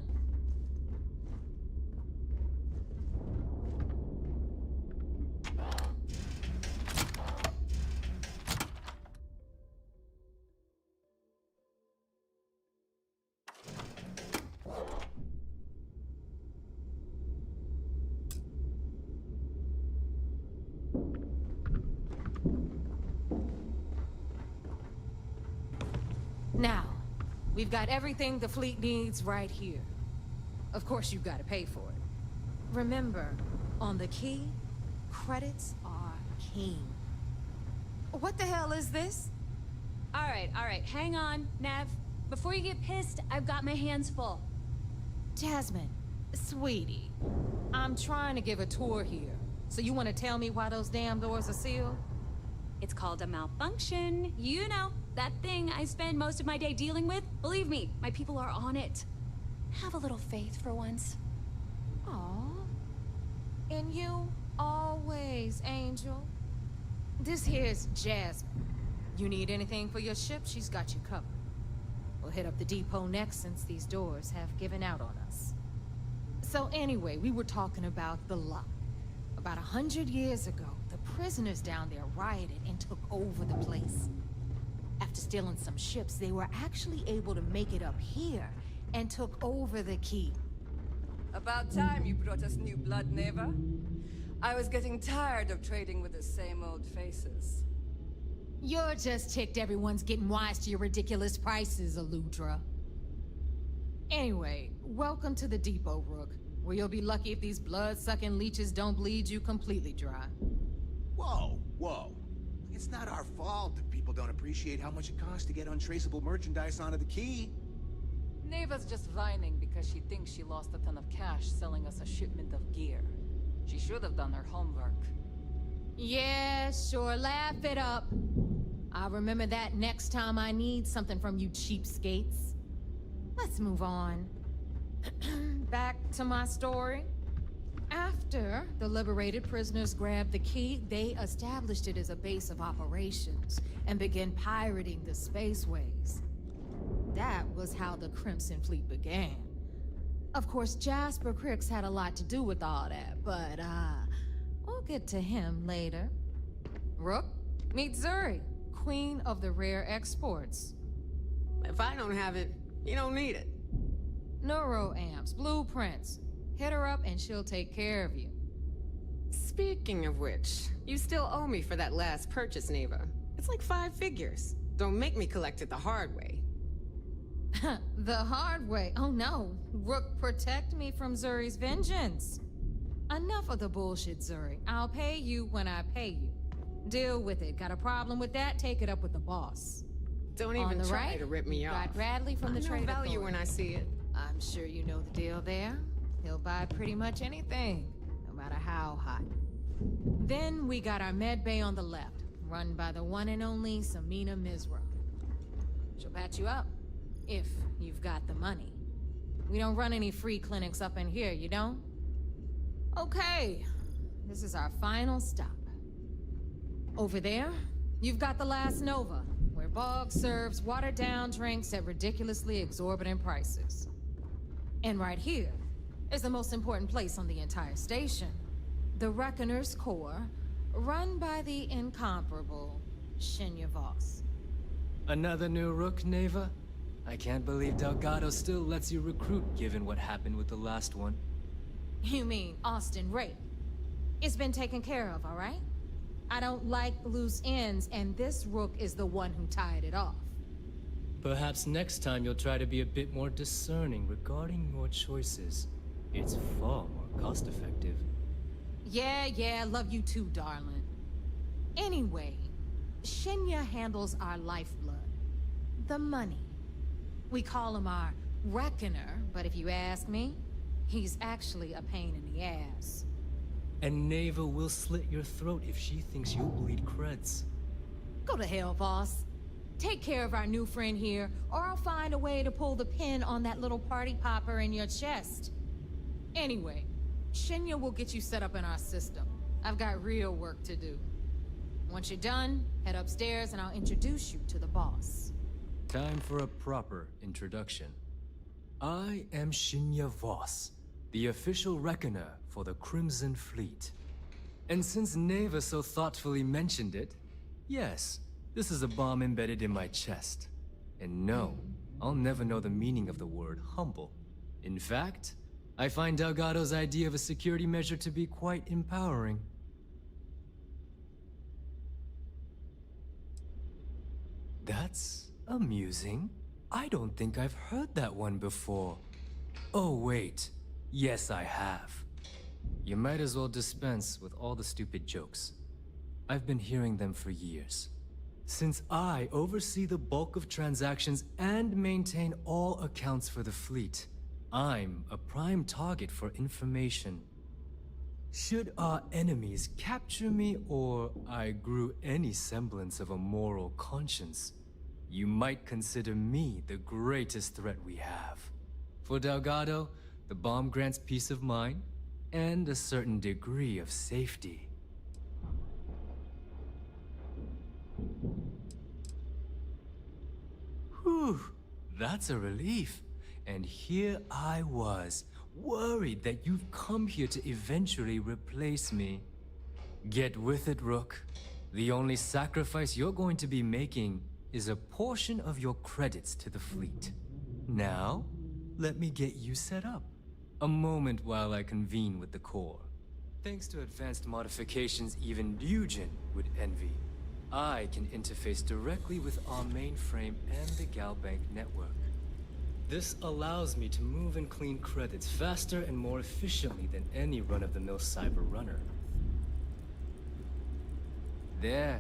Now, we've got everything the fleet needs right here. Of course, you've got to pay for it. Remember, on the Key, credits are king. What the hell is this? All right, hang on, Nev. Before you get pissed, I've got my hands full. Jasmine, sweetie, I'm trying to give a tour here. So you want to tell me why those damn doors are sealed? It's called a malfunction. You know, that thing I spend most of my day dealing with. Believe me, my people are on it. Have a little faith for once. Aw. And you, always, Angel. This here's Jasmine. You need anything for your ship, she's got you covered. We'll hit up the depot next since these doors have given out on us. So anyway, we were talking about the Lock. About 100 years ago, the prisoners down there rioted and took over the place. After stealing some ships, they were actually able to make it up here and took over the Key. About time you brought us new blood, Neva. I was getting tired of trading with the same old faces. You're just ticked everyone's getting wise to your ridiculous prices, Aludra. Anyway, welcome to the depot, Rook, where you'll be lucky if these blood-sucking leeches don't bleed you completely dry. Whoa. It's not our fault that people don't appreciate how much it costs to get untraceable merchandise onto the Key. Neva's just whining because she thinks she lost a ton of cash selling us a shipment of gear. She should have done her homework. Yeah, sure, laugh it up. I'll remember that next time I need something from you cheapskates. Let's move on. Back to my story. After the liberated prisoners grabbed the Key, they established it as a base of operations and began pirating the spaceways. That was how the Crimson Fleet began. Of course, Jasper Cricks had a lot to do with all that, but, We'll get to him later. Rook, meet Zuri, queen of the rare exports. If I don't have it, you don't need it. Neuroamps, blueprints. Hit her up and she'll take care of you. Speaking of which, you still owe me for that last purchase, Neva. It's like 5 figures. Don't make me collect it the hard way. The hard way? Oh no. Rook, protect me from Zuri's vengeance. Enough of the bullshit, Zuri. I'll pay you when I pay you. Deal with it. Got a problem with that? Take it up with the boss. Don't On even the try right, to rip me you've off. got Bradley from the I know Trade value Authority. when I see it. I'm sure you know the deal there. He'll buy pretty much anything, no matter how hot. Then we got our med bay on the left, run by the one and only Samina Mizra. She'll patch you up, if you've got the money. We don't run any free clinics up in here, you don't? Okay, this is our final stop. Over there, you've got the last Nova, where Bog serves watered-down drinks at ridiculously exorbitant prices. And right here is the most important place on the entire station. The Reckoner's Core, run by the incomparable Shinya Voss. Another new Rook, Neva? I can't believe Delgado still lets you recruit given what happened with the last one. You mean Austin Ray? It's been taken care of, all right? I don't like loose ends, and this Rook is the one who tied it off. Perhaps next time you'll try to be a bit more discerning regarding your choices. It's far more cost-effective. Yeah, love you too, darling. Anyway, Shinya handles our lifeblood. The money. We call him our Reckoner, but if you ask me, he's actually a pain in the ass. And Neva will slit your throat if she thinks you'll bleed creds. Go to hell, boss. Take care of our new friend here, or I'll find a way to pull the pin on that little party popper in your chest. Anyway, Shinya will get you set up in our system. I've got real work to do. Once you're done, head upstairs and I'll introduce you to the boss. Time for a proper introduction. I am Shinya Voss, the official reckoner for the Crimson Fleet. And since Neva so thoughtfully mentioned it, yes, this is a bomb embedded in my chest. And no, I'll never know the meaning of the word humble. In fact, I find Delgado's idea of a security measure to be quite empowering. That's amusing. I don't think I've heard that one before. Oh wait, yes I have. You might as well dispense with all the stupid jokes. I've been hearing them for years. Since I oversee the bulk of transactions and maintain all accounts for the fleet, I'm a prime target for information. Should our enemies capture me or I grew any semblance of a moral conscience, you might consider me the greatest threat we have. For Delgado, the bomb grants peace of mind and a certain degree of safety. Whew, that's a relief. And here I was, worried that you've come here to eventually replace me. Get with it, Rook. The only sacrifice you're going to be making is a portion of your credits to the fleet. Now, let me get you set up. A moment while I convene with the core. Thanks to advanced modifications even Eugen would envy, I can interface directly with our mainframe and the Galbank network. This allows me to move and clean credits faster and more efficiently than any run-of-the-mill cyber runner. There,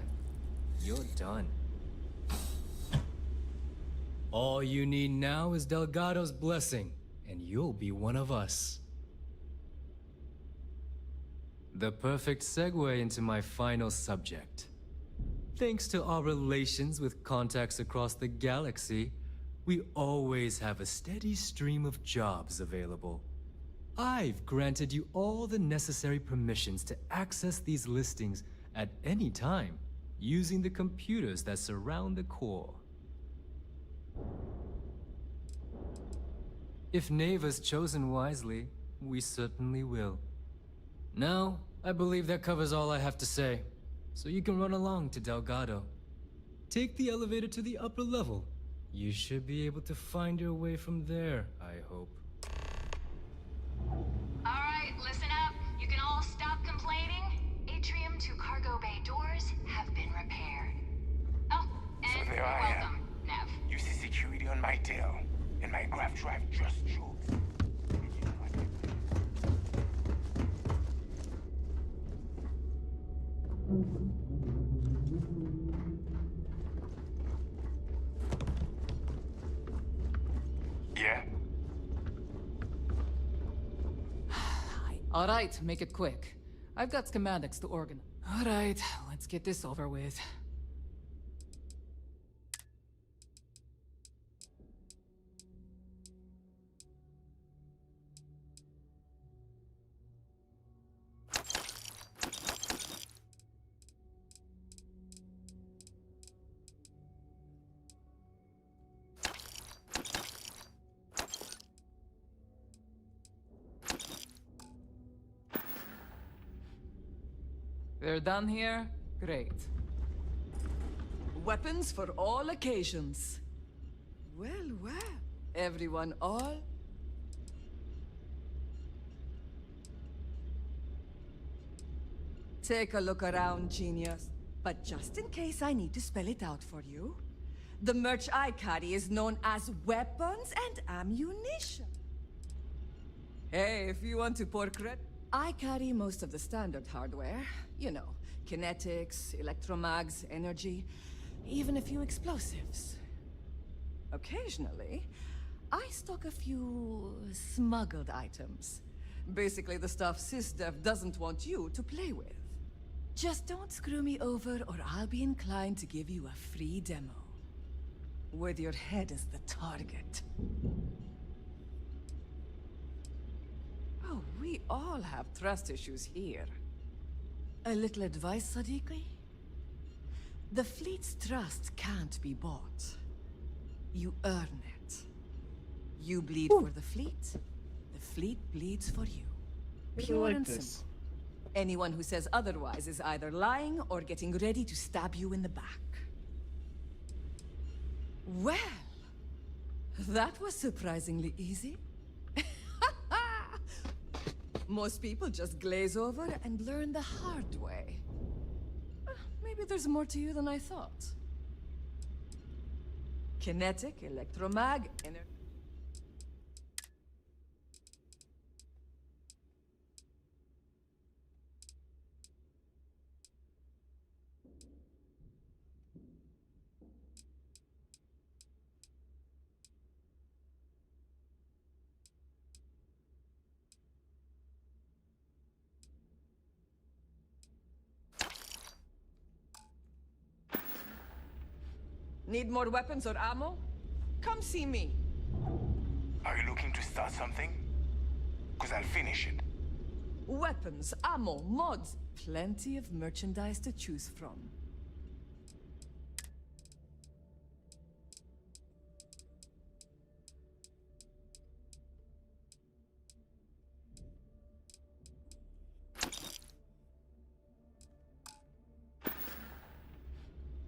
you're done. All you need now is Delgado's blessing, and you'll be one of us. The perfect segue into my final subject. Thanks to our relations with contacts across the galaxy, we always have a steady stream of jobs available. I've granted you all the necessary permissions to access these listings at any time, using the computers that surround the core. If Neva's chosen wisely, we certainly will. Now, I believe that covers all I have to say. So you can run along to Delgado. Take the elevator to the upper level. You should be able to find your way from there, I hope. Alright, listen up. You can all stop complaining. Atrium to cargo bay doors have been repaired. Oh, and So there you're I welcome, Nev. You see security on my tail, and my graph drive just choked. Yeah? All right, make it quick. I've got schematics to organize. All right, let's get this over with. They're done here? Great. Weapons for all occasions. Well, well. Everyone all? Take a look around, genius. But just in case I need to spell it out for you, the merch I carry is known as weapons and ammunition. Hey, if you want to pour credit, I carry most of the standard hardware. You know, kinetics, electromags, energy, even a few explosives. Occasionally, I stock a few smuggled items. Basically the stuff SysDev doesn't want you to play with. Just don't screw me over or I'll be inclined to give you a free demo. With your head as the target. Oh, we all have trust issues here. A little advice, Sadiqi? The fleet's trust can't be bought. You earn it. You bleed for the fleet bleeds for you. Pure like and this. simple. Anyone who says otherwise is either lying or getting ready to stab you in the back. Well, that was surprisingly easy. Most people just glaze over and learn the hard way. Maybe there's more to you than I thought. Kinetic, electromag, energy. Need more weapons or ammo? Come see me. Are you looking to start something? Because I'll finish it. Weapons, ammo, mods. Plenty of merchandise to choose from.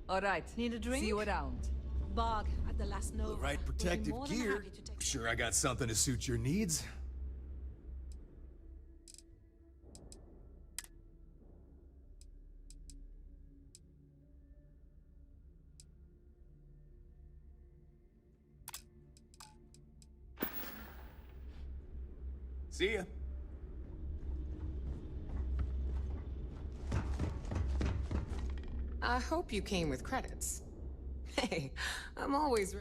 All right. Need a drink? See you around. Bog at the last Nova. The right We'll be protective more than gear. happy to take- Sure, I got something to suit your needs. See ya. I hope you came with credits. Hey, I'm always...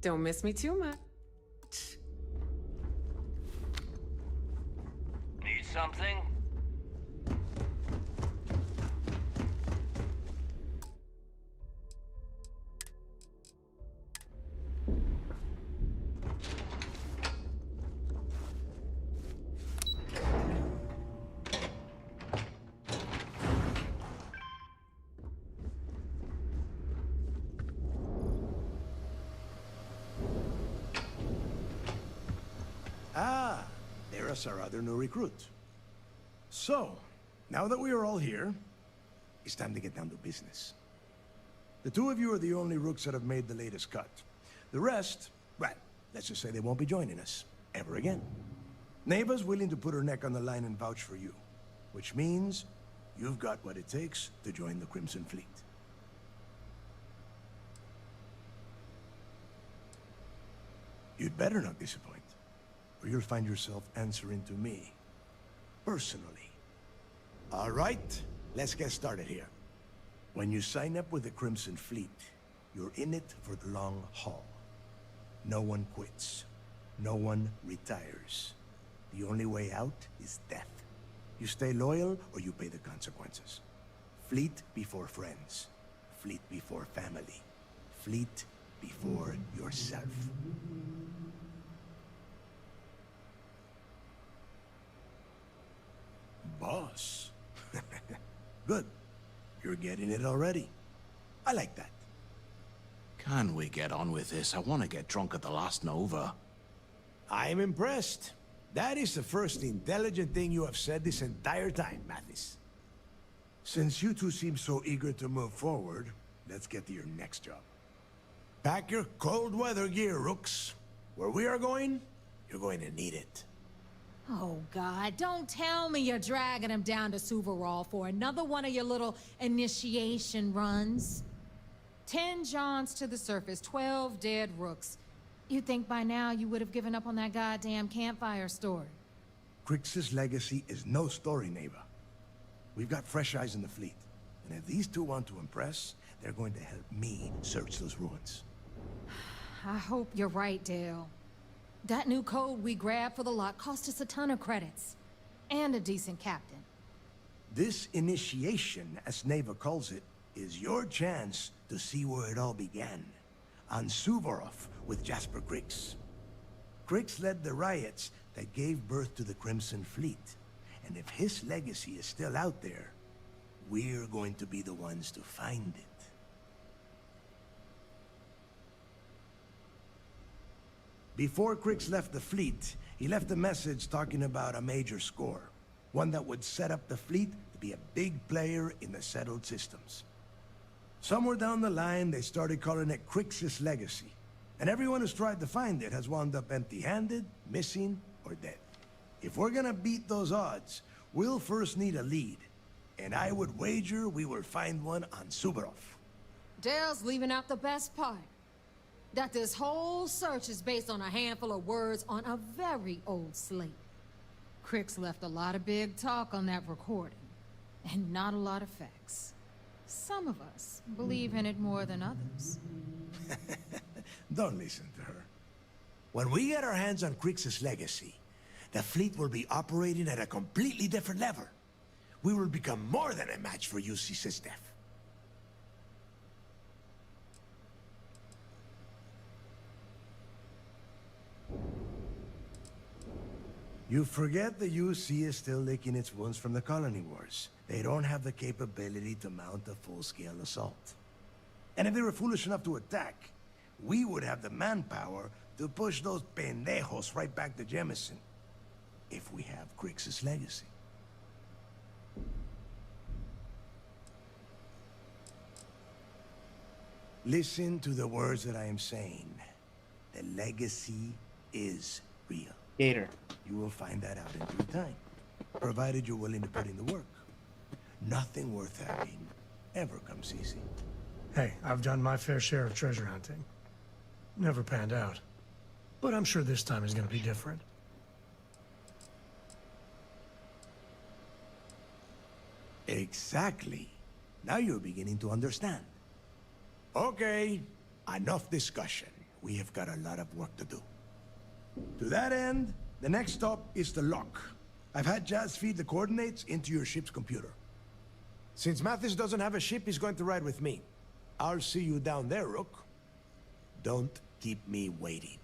Don't miss me too much. Need something? Ah, there's our other new recruit. So, now that we are all here, it's time to get down to business. The two of you are the only rooks that have made the latest cut. The rest, well, let's just say they won't be joining us ever again. Neva's willing to put her neck on the line and vouch for you, which means you've got what it takes to join the Crimson Fleet. You'd better not disappoint, or you'll find yourself answering to me, personally. All right, let's get started here. When you sign up with the Crimson Fleet, you're in it for the long haul. No one quits. No one retires. The only way out is death. You stay loyal or you pay the consequences. Fleet before friends. Fleet before family. Fleet before yourself. Boss. Good. You're getting it already. I like that. Can we get on with this? I want to get drunk at the last Nova. I'm impressed. That is the first intelligent thing you have said this entire time, Mathis. Since you two seem so eager to move forward, let's get to your next job. Pack your cold weather gear, Rooks. Where we are going, you're going to need it. Oh, God, don't tell me you're dragging him down to Suvarol for another one of your little initiation runs. 10 Johns to the surface, 12 dead Rooks. You'd think by now you would have given up on that goddamn campfire story. Crix's legacy is no story, Neva. We've got fresh eyes in the fleet. And if these two want to impress, they're going to help me search those ruins. I hope you're right, Dale. That new code we grabbed for the lot cost us a ton of credits. And a decent captain. This initiation, as Neva calls it, is your chance to see where it all began. On Suvorov with Jasper Crix. Crix led the riots that gave birth to the Crimson Fleet. And if his legacy is still out there, we're going to be the ones to find it. Before Crix left the fleet, he left a message talking about a major score. One that would set up the fleet to be a big player in the settled systems. Somewhere down the line, they started calling it Crix's legacy. And everyone who's tried to find it has wound up empty-handed, missing, or dead. If we're gonna beat those odds, we'll first need a lead. And I would wager we will find one on Suvorov. Dale's leaving out the best part. That this whole search is based on a handful of words on a very old slate. Crix left a lot of big talk on that recording, and not a lot of facts. Some of us believe in it more than others. Don't listen to her. When we get our hands on Crix's legacy, the fleet will be operating at a completely different level. We will become more than a match for UC Sysdef. You forget the UC is still licking its wounds from the colony wars. They don't have the capability to mount a full-scale assault. And if they were foolish enough to attack, we would have the manpower to push those pendejos right back to Jemison. If we have Crix's legacy. Listen to the words that I am saying. The legacy is real. Gator. You will find that out in due time, provided you're willing to put in the work. Nothing worth having ever comes easy. Hey, I've done my fair share of treasure hunting. Never panned out. But I'm sure this time is gonna be different. Exactly. Now you're beginning to understand. Okay, enough discussion. we have got a lot of work to do. To that end, the next stop is the lock. I've had Jazz feed the coordinates into your ship's computer. Since Mathis doesn't have a ship, he's going to ride with me. I'll see you down there, Rook. Don't keep me waiting.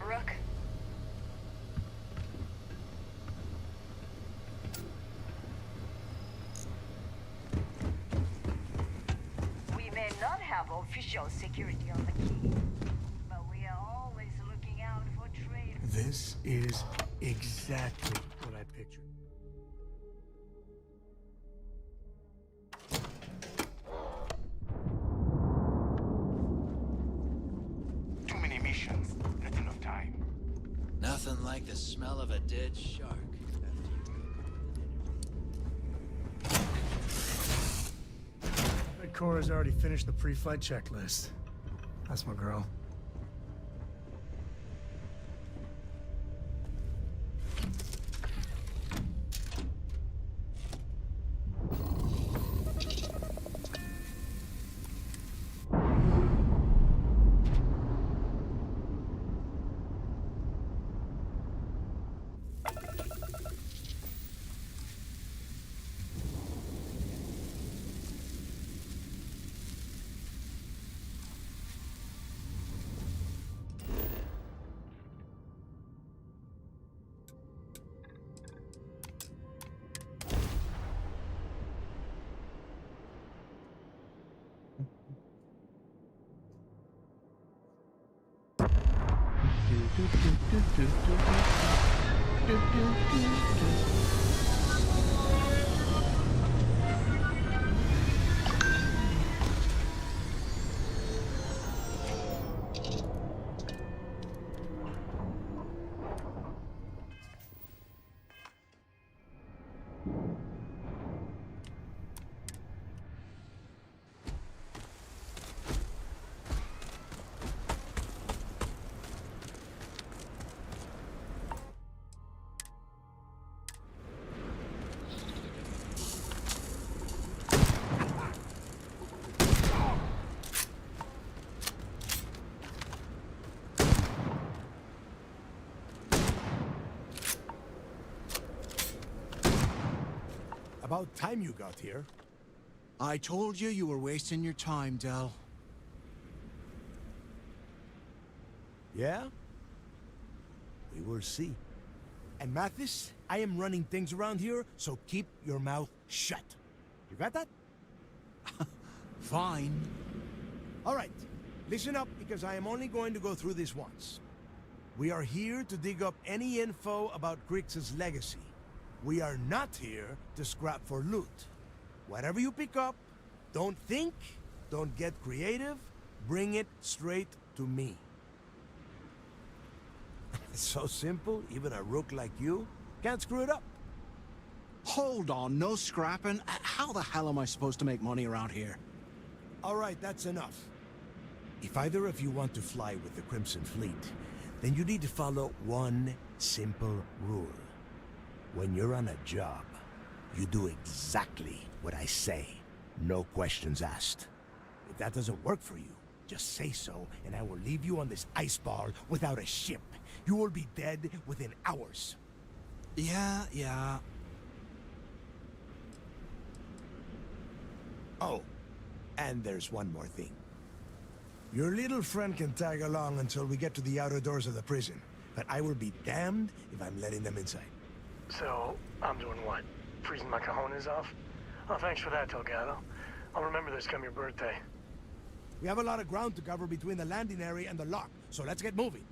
Rook. We may not have official security on the key, but we are always looking out for trade. This is exactly what I pictured. Too many missions, not enough time. Nothing like the smell of a dead shark. Cora's already finished the pre-flight checklist. That's my girl. About time you got here. I told you you were wasting your time, Del. Yeah? We will see. And Mathis, I am running things around here, so keep your mouth shut. You got that? Fine. All right. Listen up, because I am only going to go through this once. We are here to dig up any info about Grix's legacy. We are not here to scrap for loot. Whatever you pick up, don't think, don't get creative, bring it straight to me. It's so simple, even a rook like you can't screw it up. Hold on, no scrapping? How the hell am I supposed to make money around here? All right, that's enough. If either of you want to fly with the Crimson Fleet, then you need to follow one simple rule. When you're on a job, you do exactly what I say. No questions asked. If that doesn't work for you, just say so, and I will leave you on this ice ball without a ship. You will be dead within hours. Yeah. Oh, and there's one more thing. Your little friend can tag along until we get to the outer doors of the prison, but I will be damned if I'm letting them inside. So, I'm doing what? Freezing my cojones off? Oh, thanks for that, Delgado. I'll remember this come your birthday. We have a lot of ground to cover between the landing area and the lock, so let's get moving.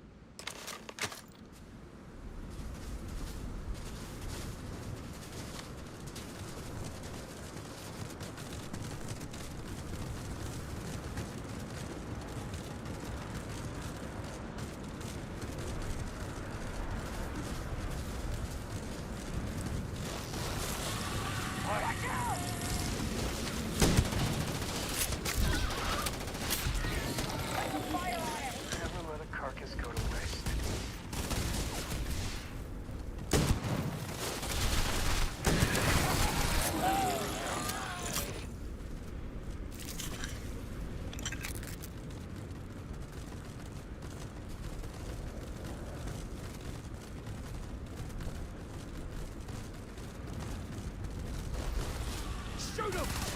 Never let a carcass go to Shoot him!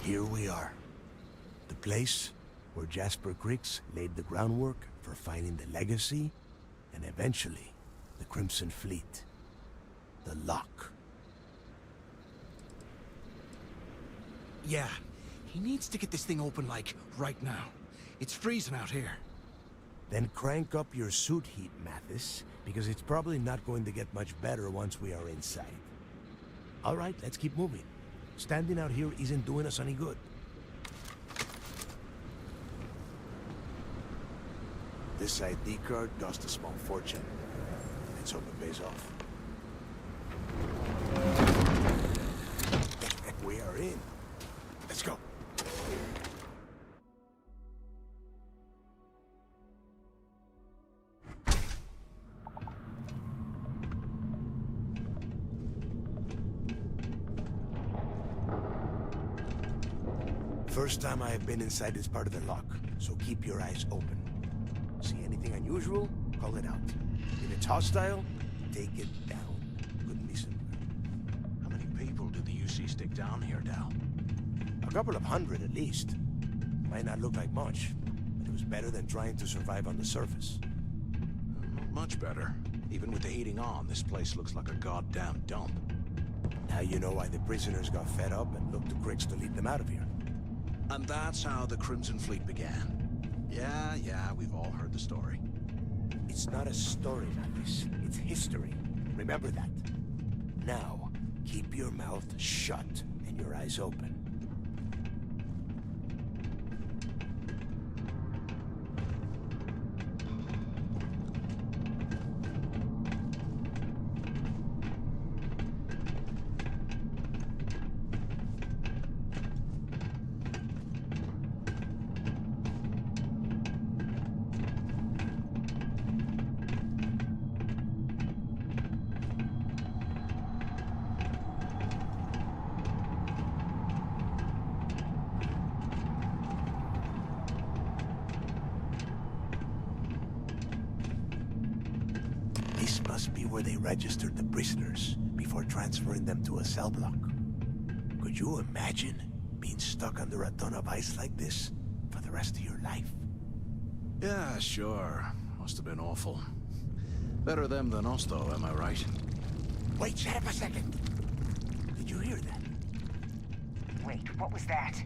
Here we are. The place where Jasper Griggs laid the groundwork for finding the Legacy and eventually the Crimson Fleet. The Lock. Yeah, he needs to get this thing open, like, right now. It's freezing out here. Then crank up your suit heat, Mathis, because it's probably not going to get much better once we are inside. All right, let's keep moving. Standing out here isn't doing us any good. This ID card cost a small fortune. Let's hope it pays off. We are in. Let's go. First time I have been inside this part of the lock, so keep your eyes open. See anything unusual? Call it out. If it's hostile, take it down. Couldn't be simpler. How many people did the UC stick down here, Dal? A couple of hundred at least. Might not look like much, but it was better than trying to survive on the surface. Not much better. Even with the heating on, this place looks like a goddamn dump. Now you know why the prisoners got fed up and looked to Griggs to lead them out of here. And that's how the Crimson Fleet began. Yeah, we've all heard the story. It's not a story, Mathis. It's history. Remember that. Now, keep your mouth shut and your eyes open. This must be where they registered the prisoners before transferring them to a cell block. Could you imagine being stuck under a ton of ice like this for the rest of your life? Yeah, sure. Must have been awful. Better them than us, though, am I right? Wait, shut up a second. Did you hear that? Wait, what was that?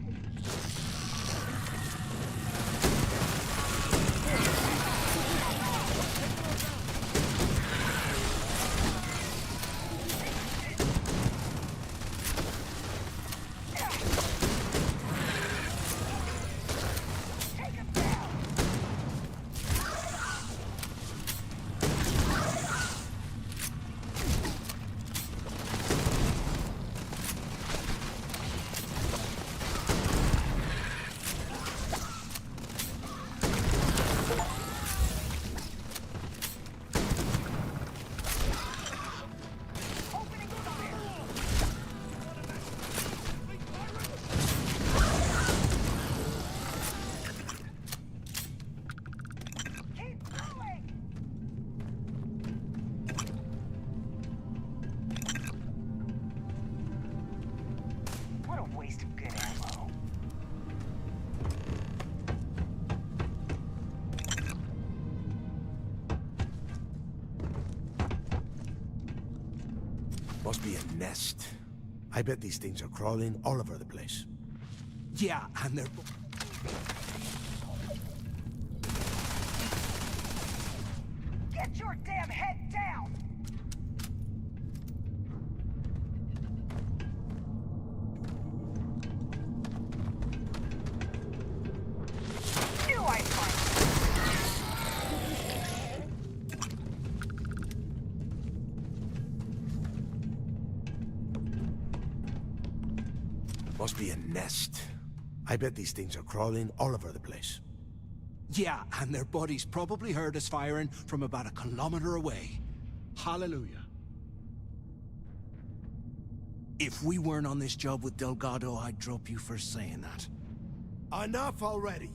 What a waste of good ammo. Must be a nest. I bet these things are crawling all over the place. Yeah, and they're... Get your damn head down! Knew I'd find Must be a nest. I bet these things are crawling all over the place. Yeah, and their buddies probably heard us firing from about 1 kilometer away. Hallelujah. If we weren't on this job with Delgado, I'd drop you for saying that. Enough already!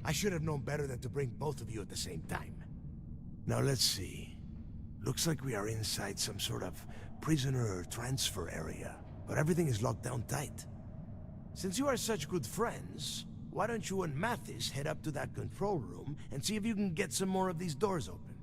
I should have known better than to bring both of you at the same time. Now let's see. Looks like we are inside some sort of prisoner transfer area, but everything is locked down tight. Since you are such good friends, why don't you and Mathis head up to that control room and see if you can get some more of these doors open?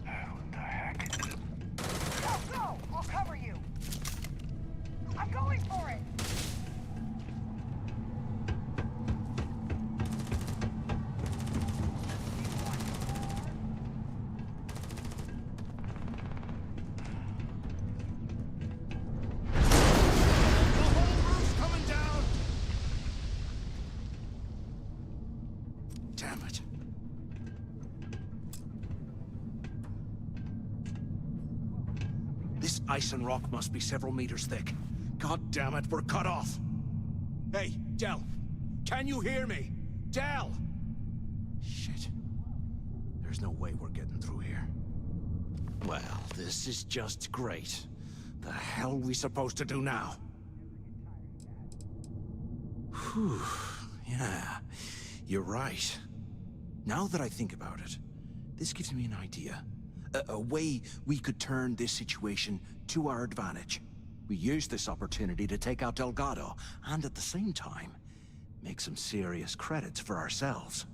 What the heck? Go! I'll cover you! I'm going for it! Coming down! Damn it. This ice and rock must be several meters thick. God damn it, we're cut off! Hey, Del! Can you hear me? Del! Shit. There's no way we're getting through here. Well, this is just great. The hell are we supposed to do now? Whew. Yeah, you're right. Now that I think about it, this gives me an idea. A way we could turn this situation to our advantage. We use this opportunity to take out Delgado, and at the same time, make some serious credits for ourselves.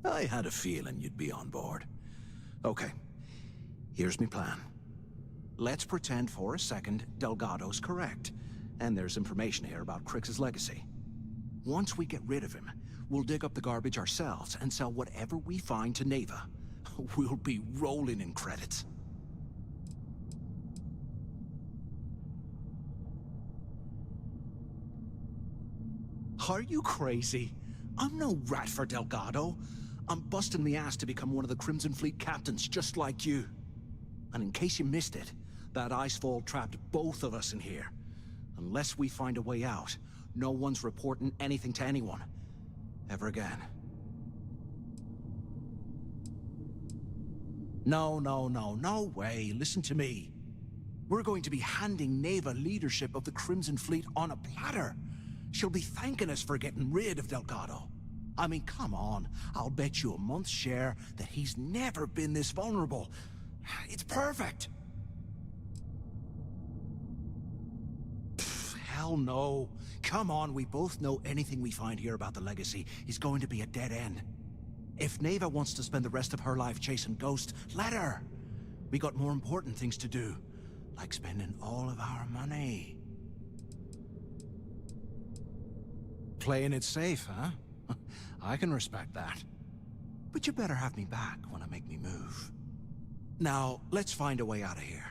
I had a feeling you'd be on board. Okay, here's my plan. Let's pretend for a second Delgado's correct, and there's information here about Crix's legacy. Once we get rid of him, we'll dig up the garbage ourselves and sell whatever we find to Neva. We'll be rolling in credits. Are you crazy? I'm no rat for Delgado. I'm busting my ass to become one of the Crimson Fleet captains, just like you. And in case you missed it, that icefall trapped both of us in here. Unless we find a way out, no one's reporting anything to anyone. Ever again. No way. Listen to me. We're going to be handing Neva leadership of the Crimson Fleet on a platter. She'll be thanking us for getting rid of Delgado. I mean, come on. I'll bet you a month's share that he's never been this vulnerable. It's perfect. Pfft, hell no. Come on, we both know anything we find here about the legacy is going to be a dead end. If Neva wants to spend the rest of her life chasing ghosts, let her. We got more important things to do, like spending all of our money. Playing it safe, huh? I can respect that. But you better have me back when I make me move. Now, let's find a way out of here.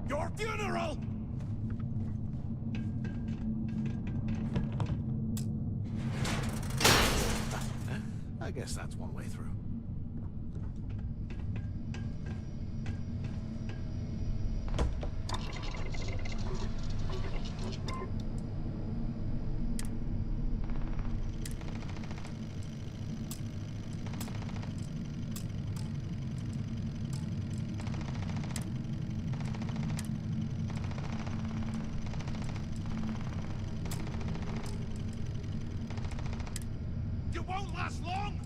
Your funeral! I guess that's one way through. You won't last long!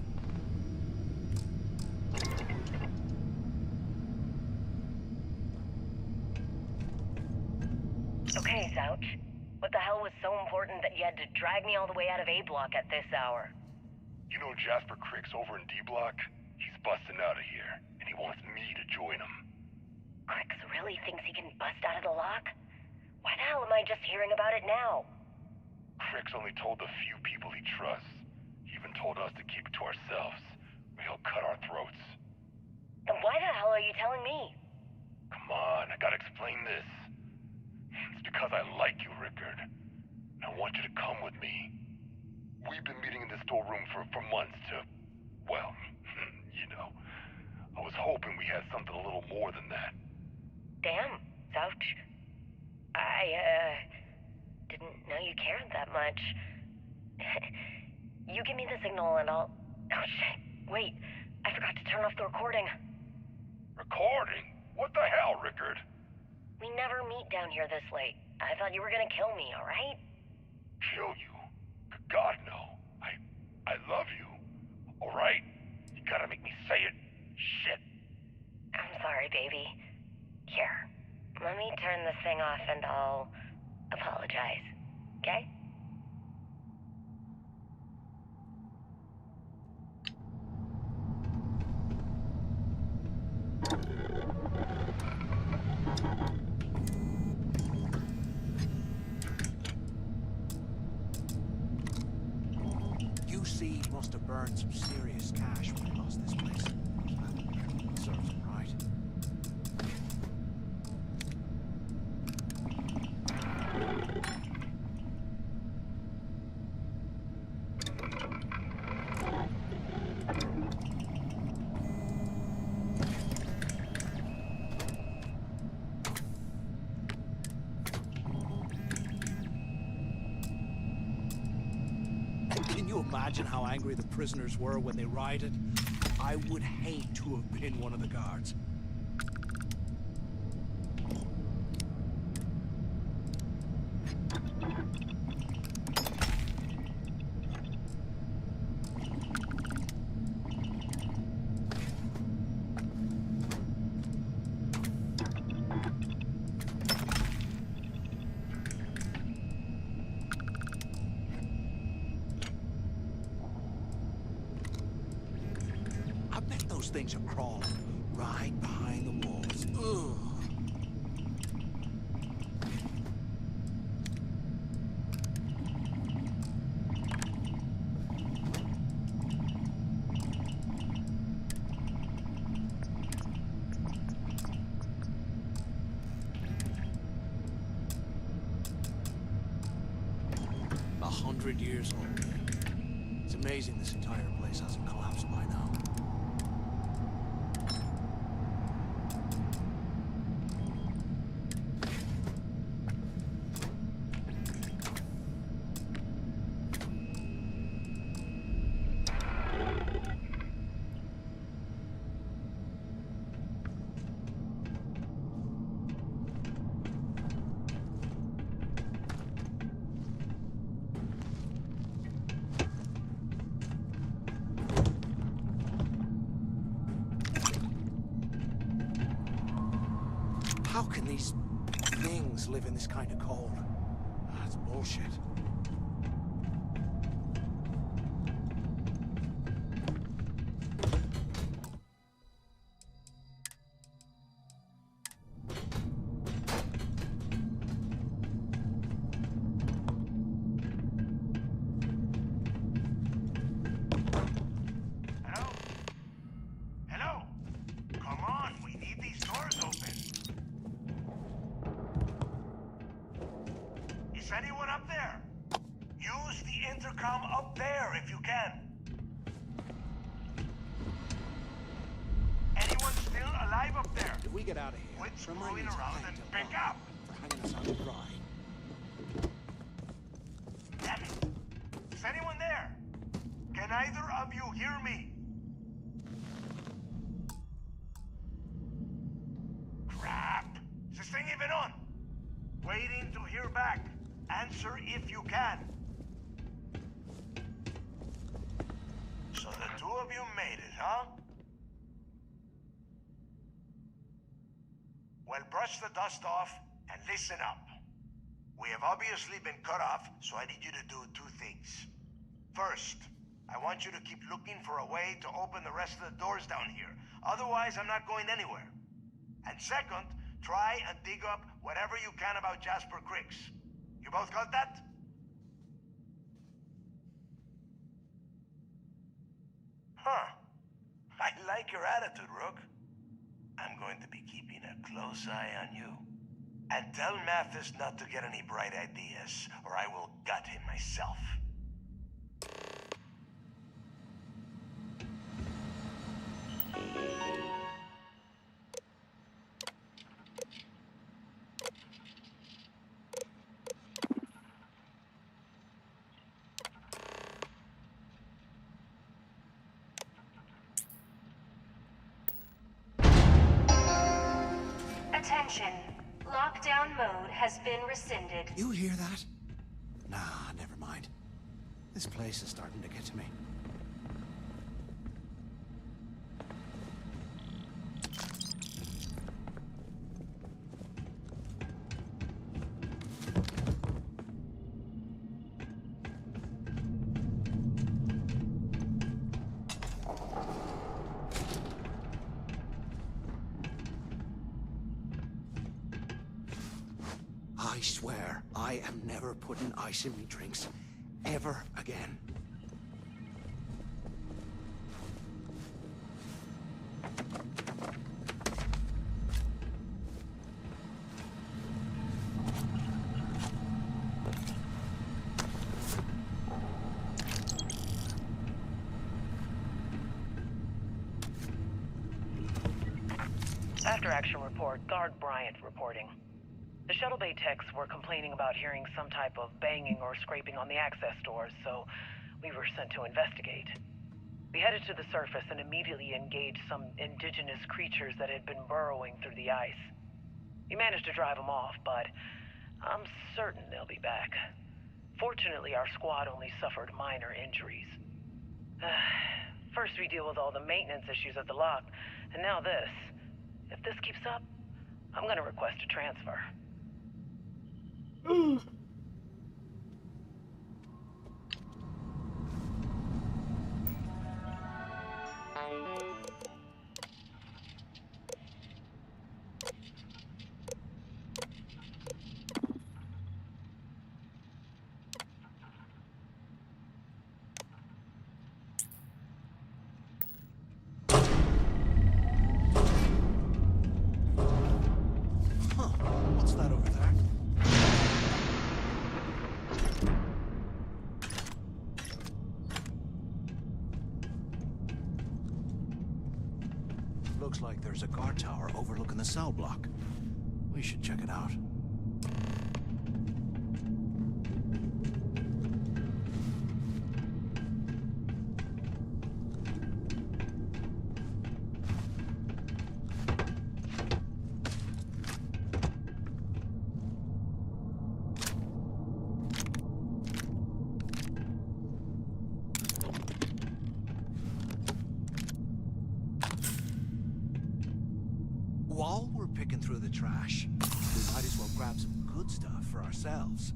Okay, Zouch. What the hell was so important that you had to drag me all the way out of A Block at this hour? You know Jasper Crix over in D Block? He's busting out of here, and he wants me to join him. Crix really thinks he can bust out of the lock? Why the hell am I just hearing about it now? Crix only told the few people he trusts. He even told us to keep it to ourselves, or he'll cut our throats. Then why the hell are you telling me? Come on, I gotta explain this. It's because I like you, Rickard. And I want you to come with me. We've been meeting in this storeroom for months to, well, you know. I was hoping we had something a little more than that. Damn, Zouch. I, didn't know you cared that much. You give me the signal and I'll... Oh, shit. Wait, I forgot to turn off the recording. Recording? What the hell, Rickard? We never meet down here this late. I thought you were gonna kill me, alright? Kill you? God, no. I love you. Alright? You gotta make me say it. Shit. I'm sorry, baby. Here, let me turn this thing off and I'll apologize. Okay? UC must have burned some serious cash when he lost this place. Serves him right. imagine how angry the prisoners were when they rioted? I would hate to have been one of the guards. I bet those things are crawling right behind the walls. Ugh. 100 years old. It's amazing this entire place hasn't collapsed by now. How can these things live in this kind of cold? That's bullshit. Hello? Hello? Come on, we need these doors open. Is anyone up there? Use the intercom up there if you can. Anyone still alive up there? If we get out of here, Quit remind screwing me to around thank and Del pick up. for hanging us out to dry. Damn it. Is anyone there? Can either of you hear me? Crap. Is this thing even on? Waiting to hear back. Answer if you can. So the two of you made it, huh? Well, brush the dust off and listen up. We have obviously been cut off, so I need you to do two things. First, I want you to keep looking for a way to open the rest of the doors down here. Otherwise, I'm not going anywhere. And second, try and dig up whatever you can about Jasper Cricks. You both got that? Huh. I like your attitude, Rook. I'm going to be keeping a close eye on you. And tell Mathis not to get any bright ideas, or I will gut him myself. Attention. Lockdown mode has been rescinded. You hear that? Nah, never mind. This place is starting to get to me. I swear, I am never putting ice in me drinks. Ever again. After action report, Guard Bryant reporting. The shuttle bay techs were complaining about hearing some type of banging or scraping on the access doors, so We were sent to investigate. We headed to the surface and immediately engaged some indigenous creatures that had been burrowing through the ice. We managed to drive them off, but I'm certain they'll be back. Fortunately, our squad only suffered minor injuries. First we deal with all the maintenance issues at the lock, and now this. If this keeps up, I'm gonna request a transfer. What's that over there? Looks like there's a guard tower overlooking the cell block. We should check it out. While we're picking through the trash, we might as well grab some good stuff for ourselves.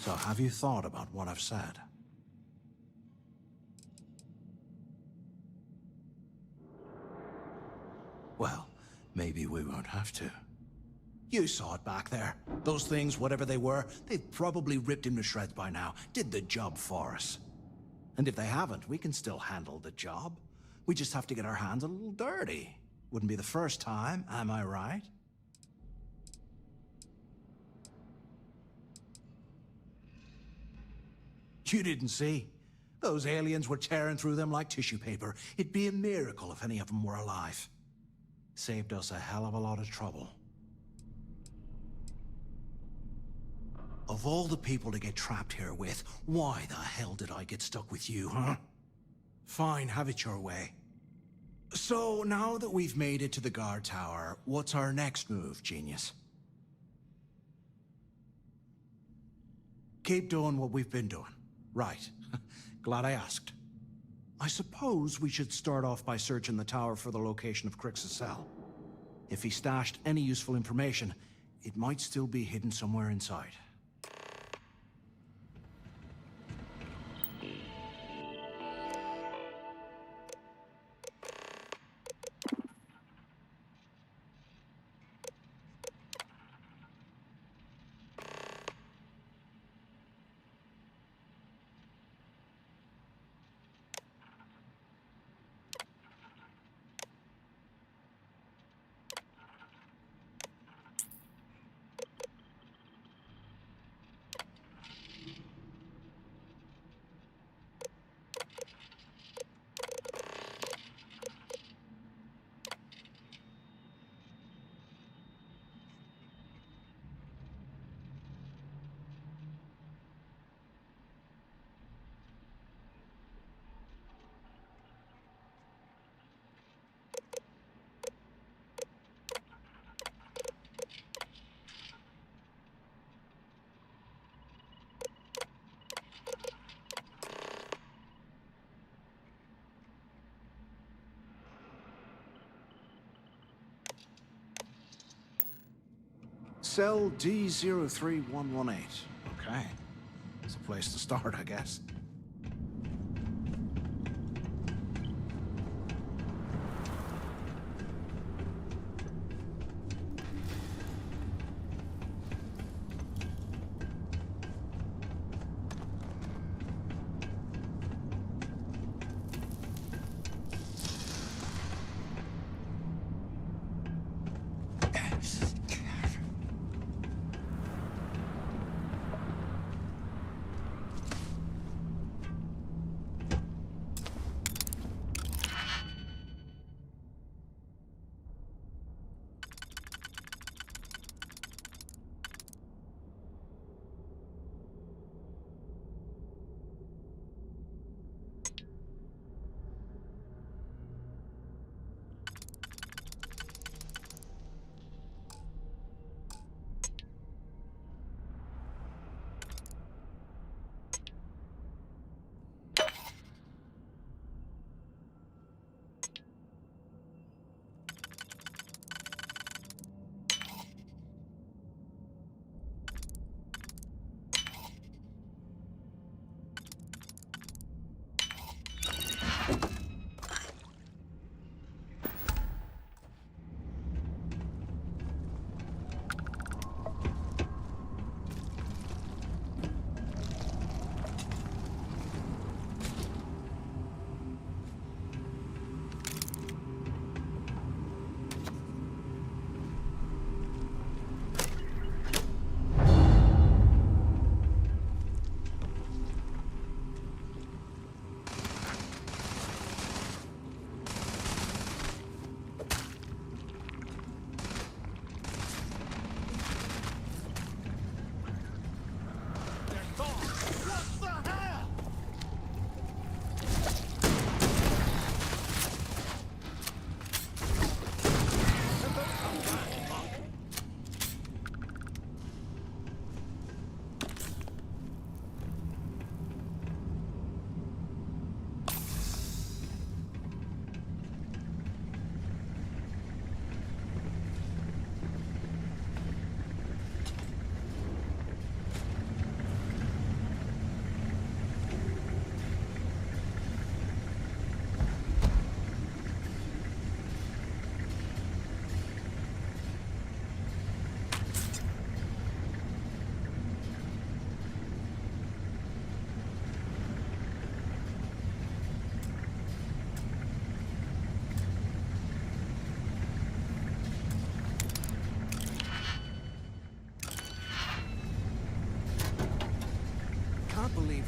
So have you thought about what I've said? Well, maybe we won't have to. You saw it back there. Those things, whatever they were, they've probably ripped him to shreds by now. Did the job for us. And if they haven't, we can still handle the job. We just have to get our hands a little dirty. Wouldn't be the first time, am I right? You didn't see? Those aliens were tearing through them like tissue paper. It'd be a miracle if any of them were alive. Saved us a hell of a lot of trouble. Of all the people to get trapped here with, why the hell did I get stuck with you, huh? Fine, have it your way. So, now that we've made it to the guard tower, what's our next move, genius? Keep doing what we've been doing. Right. Glad I asked. I suppose we should start off by searching the tower for the location of Crix's cell. If he stashed any useful information, it might still be hidden somewhere inside. Cell D03118. Okay. It's a place to start, I guess.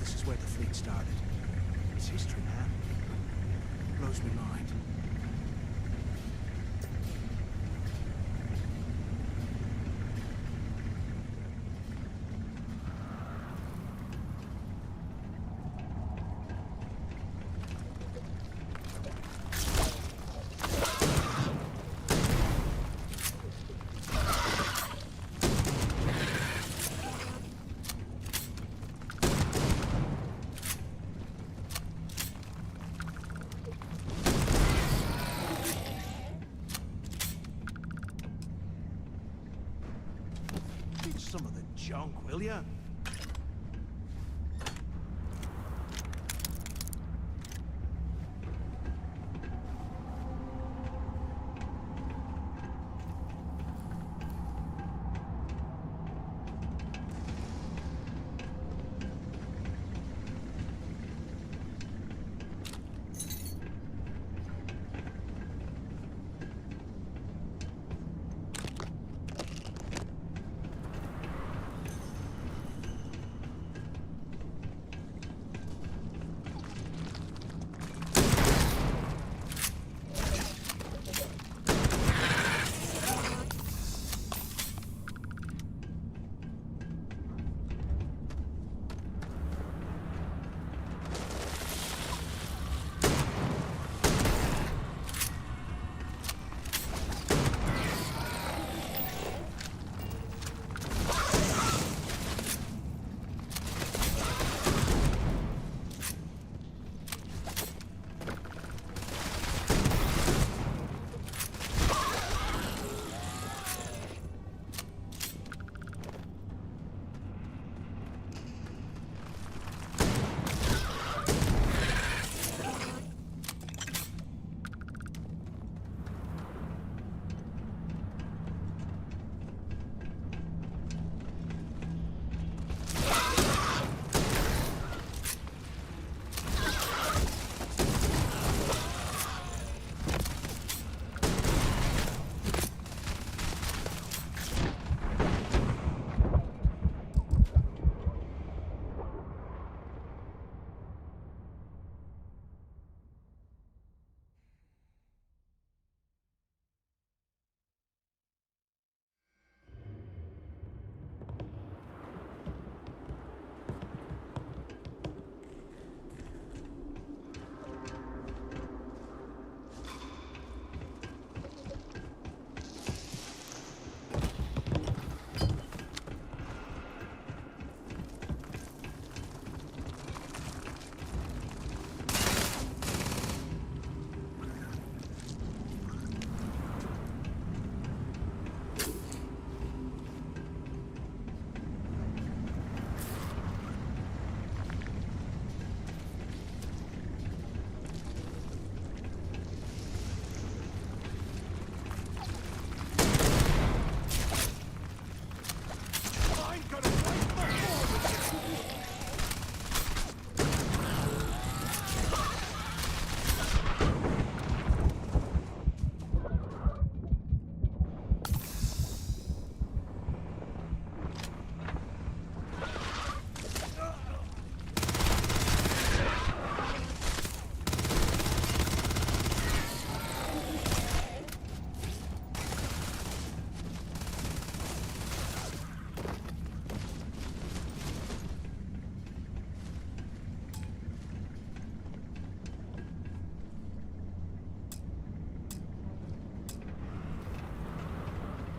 this is where the fleet started. It's history, man. Blows me mind. Some of the junk, will ya?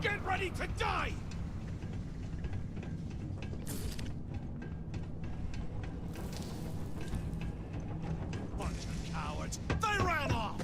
Get ready to die! Bunch of cowards! They ran off!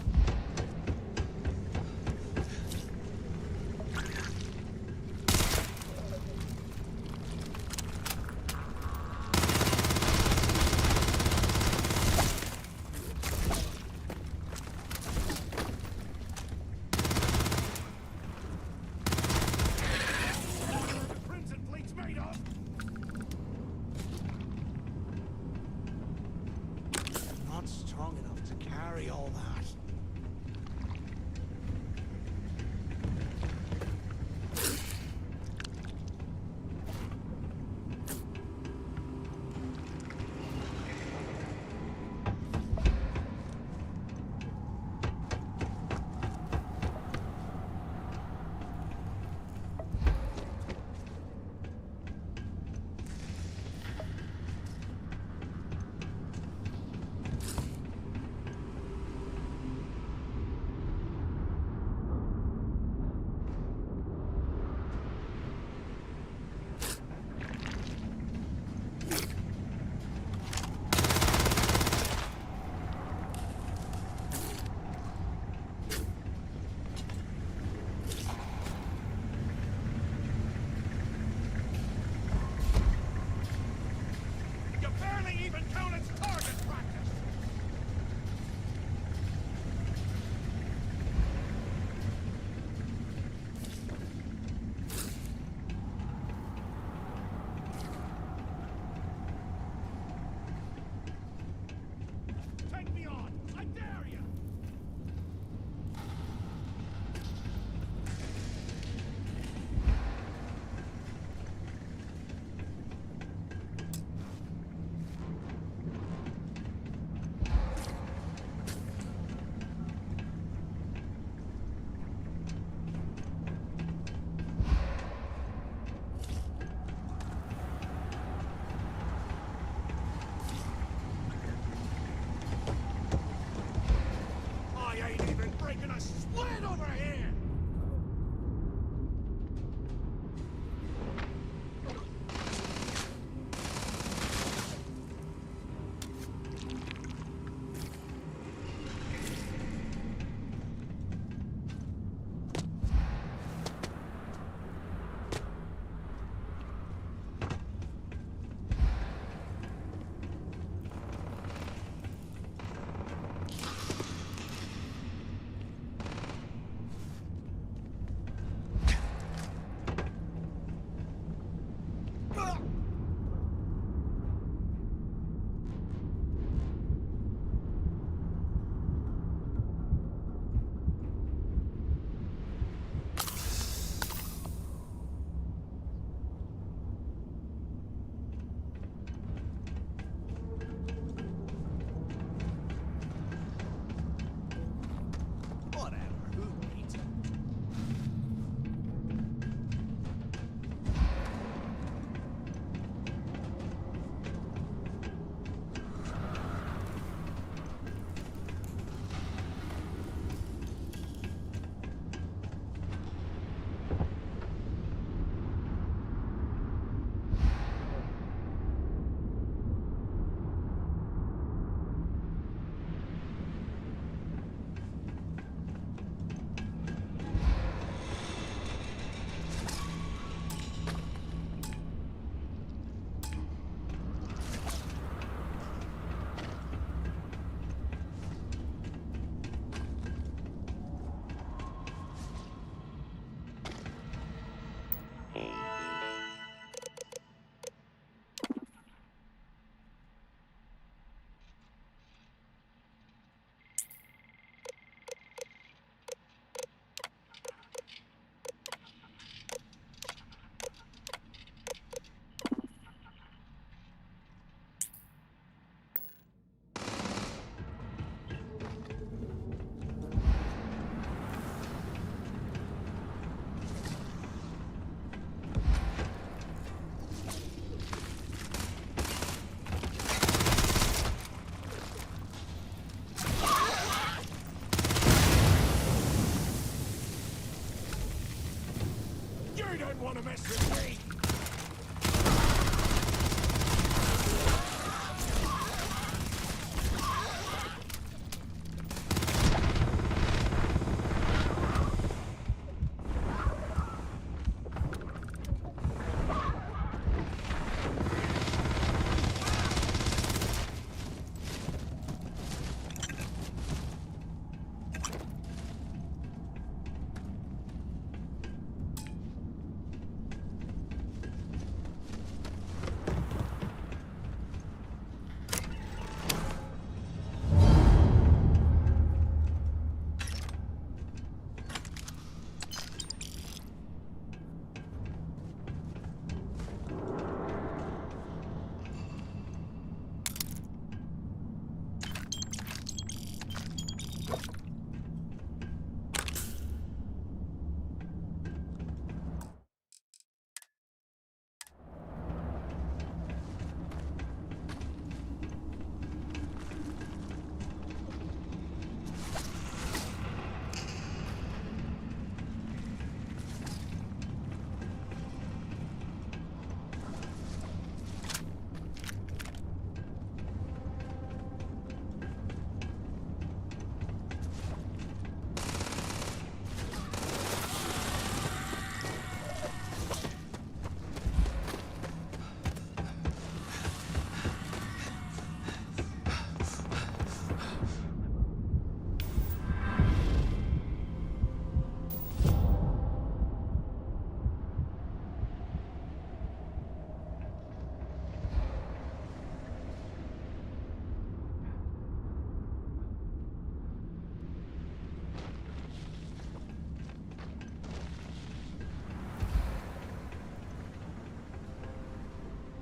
You don't want to mess with me!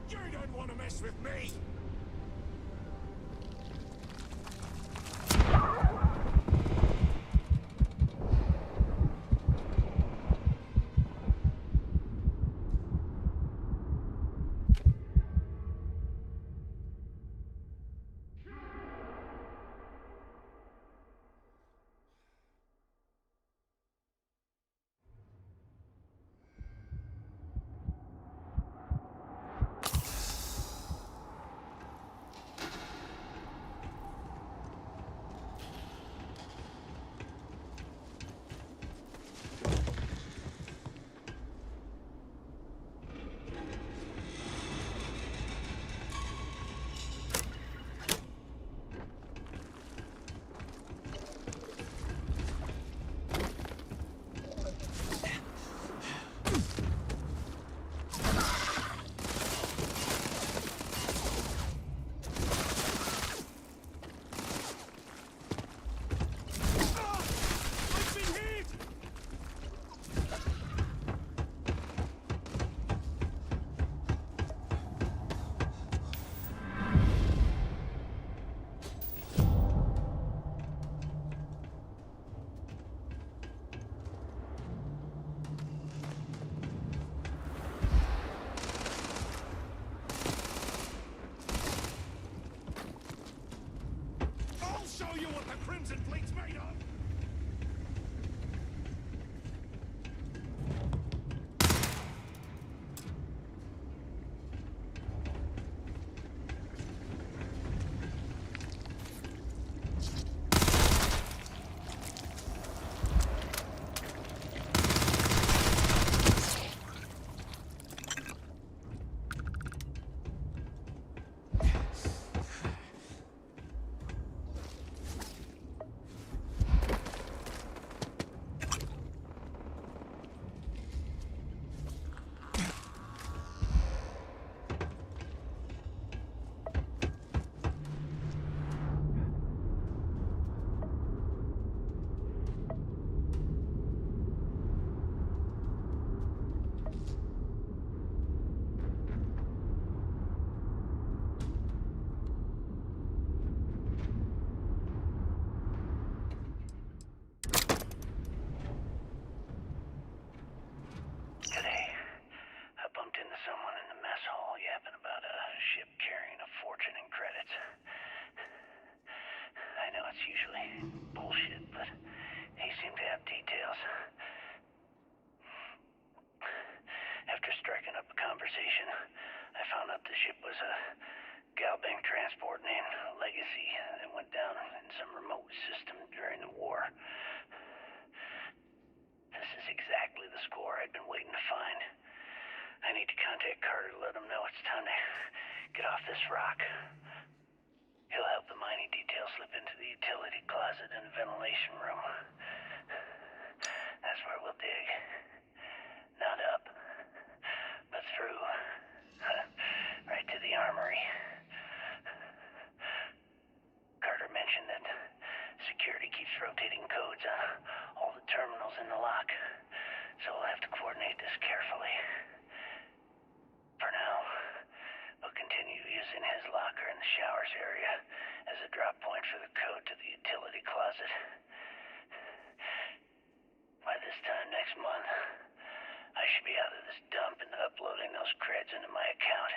You don't want to mess with me! this rock. He'll help the mining detail slip into the utility closet and ventilation room. That's where we'll dig. Not up, but through. Right to the armory. Carter mentioned that security keeps rotating codes on all the terminals in the lock, so we'll have to coordinate this carefully. For now, we'll continue using his locker in the showers area as a drop point for the code to the utility closet. By this time next month, I should be out of this dump and uploading those creds into my account.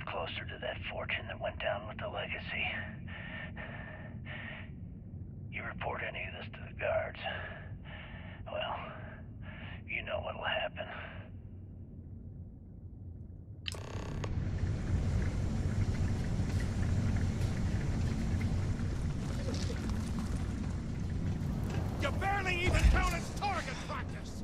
Closer to that fortune that went down with the legacy. You report any of this to the guards, well, you know what'll happen. You barely even count as target practice!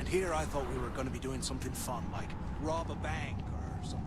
here I thought we were going to be doing something fun, like rob a bank or something.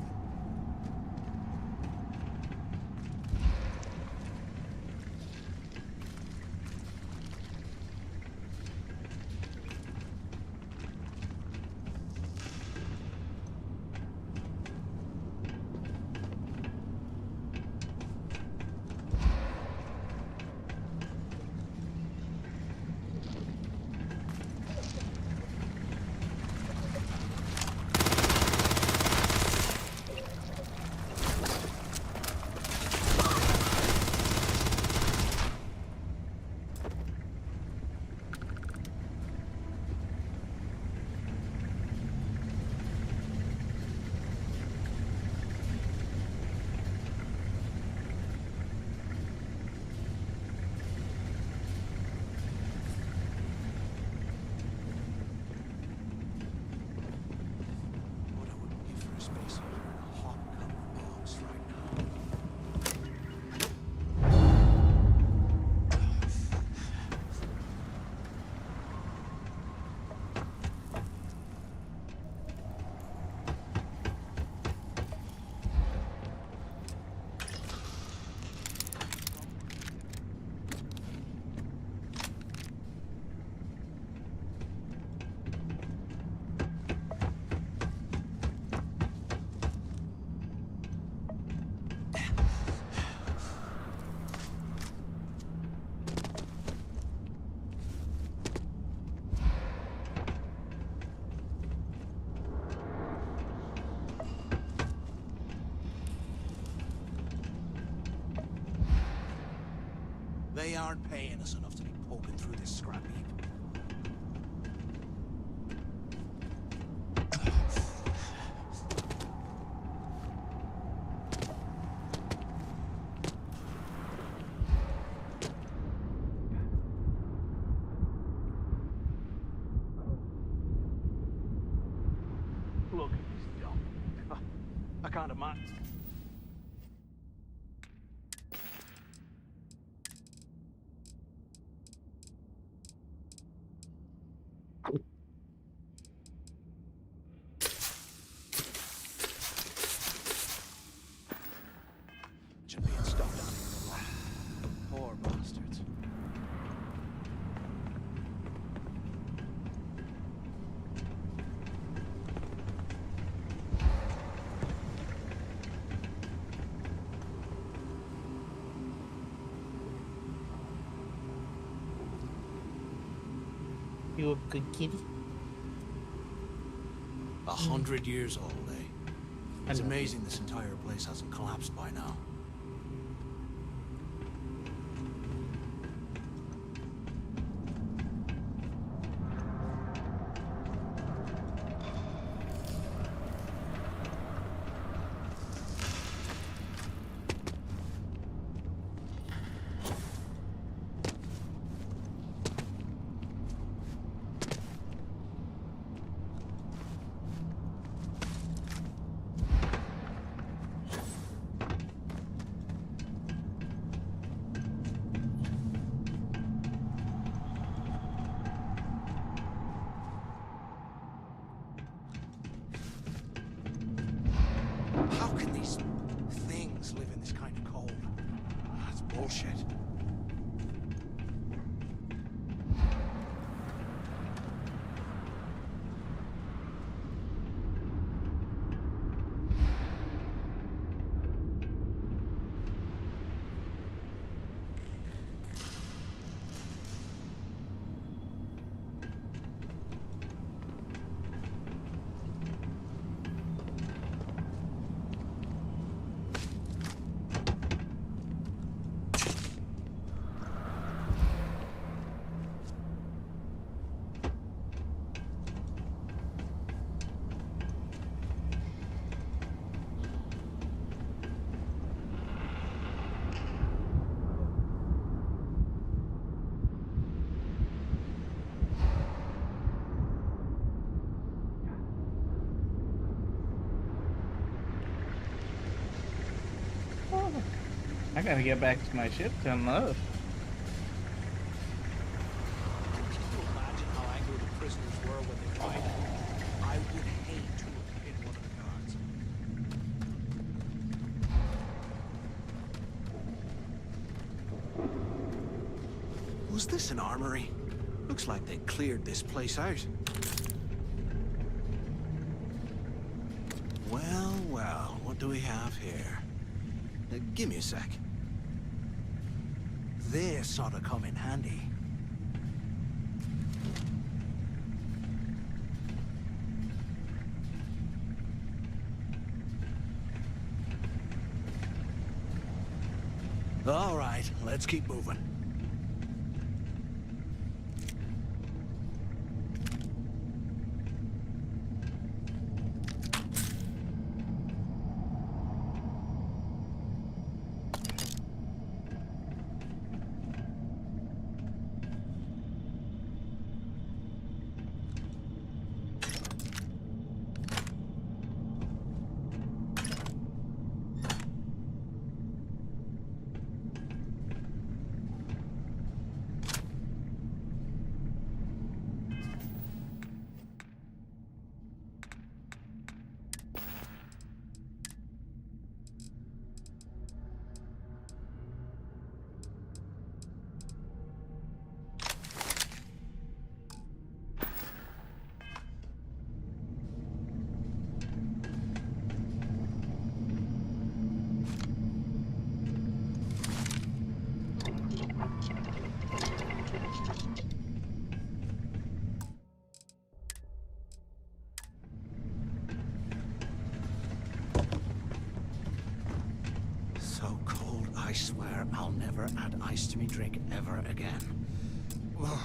They aren't paying us enough to be poking through this scrap heap. Look at this dump. I can't imagine. Being stuck down here. Poor bastards. You a good kitty? 100 years old, eh? It's amazing this entire place hasn't collapsed by now. How can these things live in this kind of cold? That's bullshit. I gotta get back to my ship to unload. Can you imagine how angry the prisoners were when they tried? Was this an armory? Looks like they cleared this place out. Well, well, what do we have here? Give me a sec. This ought to come in handy. All right, let's keep moving. So cold, I swear I'll never add ice to me drink ever again. Ugh.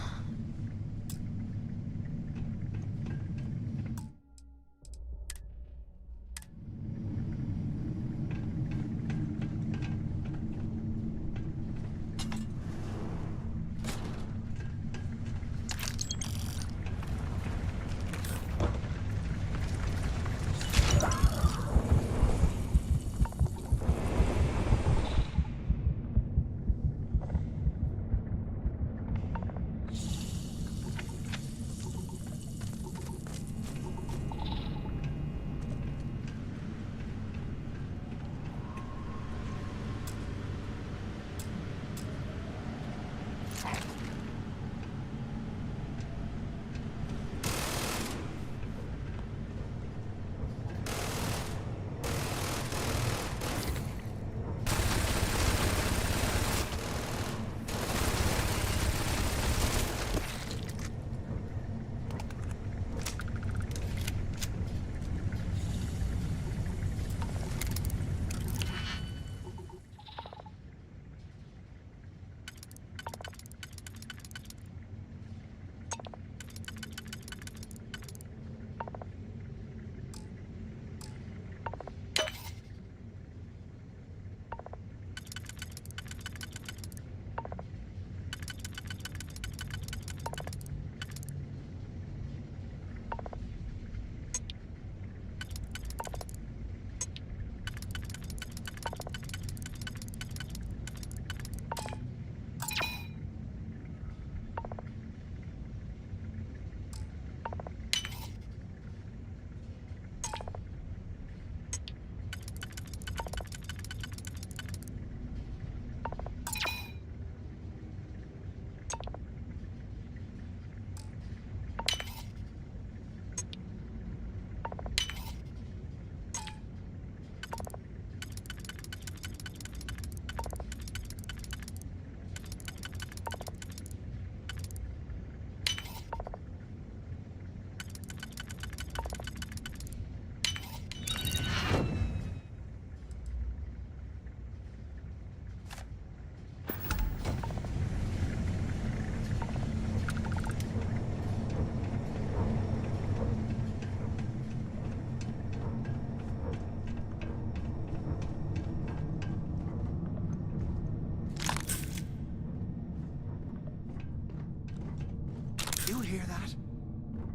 You hear that?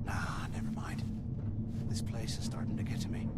Nah, never mind. This place is starting to get to me.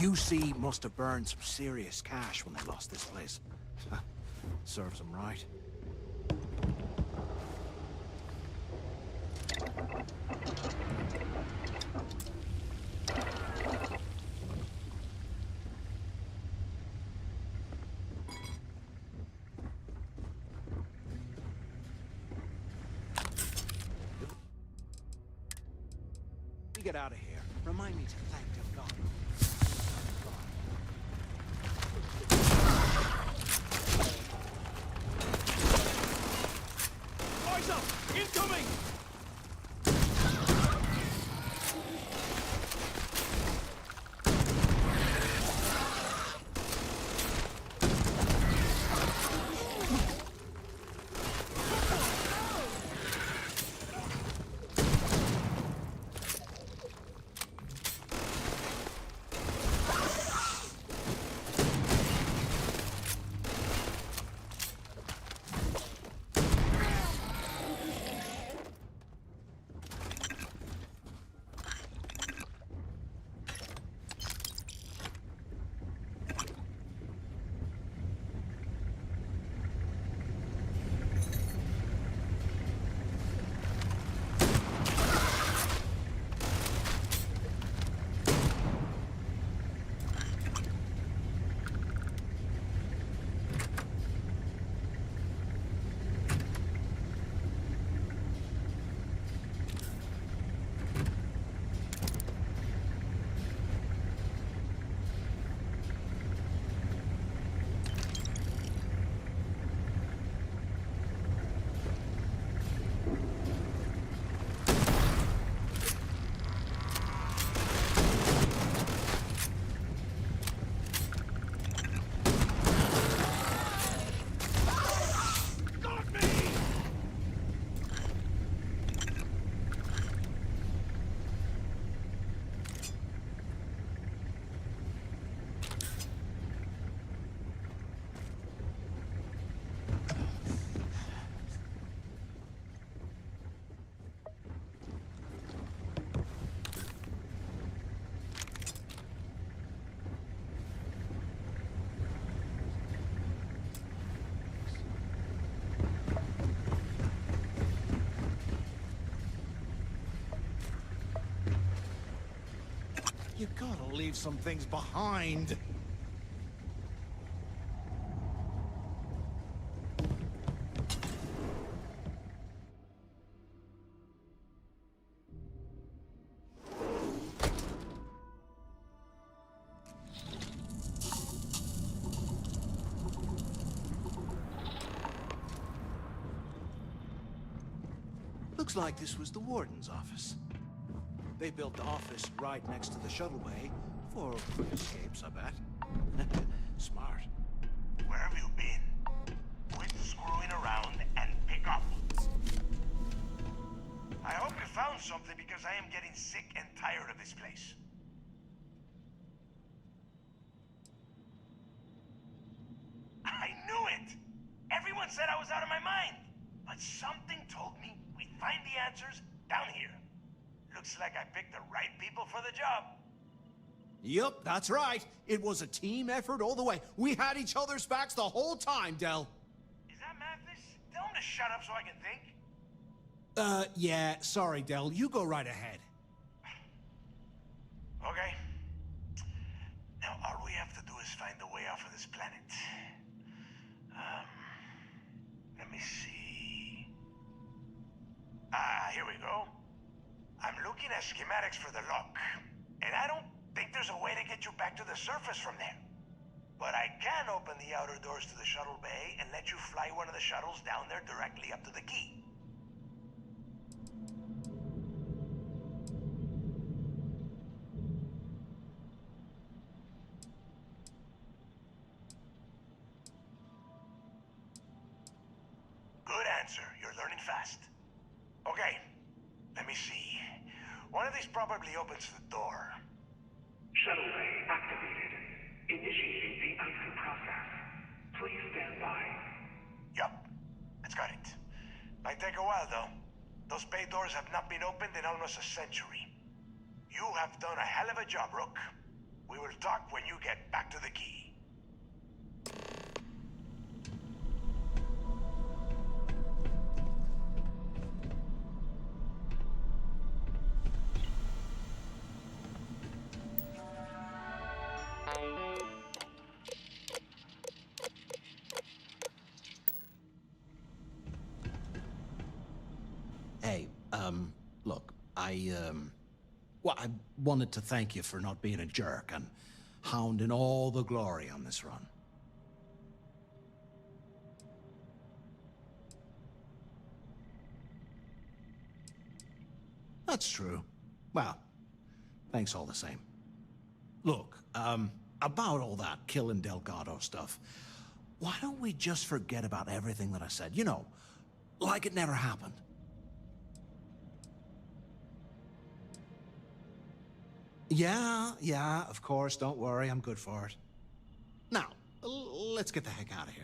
UC must have burned some serious cash when they lost this place. Serves them right. We get out of here. Remind me to thank Delgado. Eyes up! Incoming! You gotta leave some things behind. Looks like this was the warden's office. They built the office right next to the shuttle bay for quick escapes, I bet. Smart. Where have you been? Quit screwing around and pick up. I hope you found something because I am getting sick and tired of this place. I knew it! Everyone said I was out of my mind. But something told me we'd find the answers down here. Looks like I picked the right people for the job. Yup, that's right. It was a team effort all the way. We had each other's backs the whole time, Del. Is that Mathis? Tell him to shut up so I can think. Yeah, sorry, Del. You go right ahead. Okay. Now, all we have to do is find a way off of this planet. Let me see. Here we go. I'm looking at schematics for the lock, and I don't think there's a way to get you back to the surface from there. But I can open the outer doors to the shuttle bay and let you fly one of the shuttles down there directly up to the key. Good answer. You're learning fast. Okay, let me see. One of these probably opens the door. Shuttle bay activated. Initiating the icing process. Please stand by. Yup, it's got it. Might take a while, though. Those bay doors have not been opened in almost a century. You have done a hell of a job, Rook. We will We'll talk when you get back to the key. Hey, look, well, I wanted to thank you for not being a jerk and hounding all the glory on this run. That's true. Well, thanks all the same. Look, about all that killing Delgado stuff, why don't we just forget about everything that I said? You know, like it never happened. Yeah, of course, don't worry, I'm good for it. Now, let's get the heck out of here.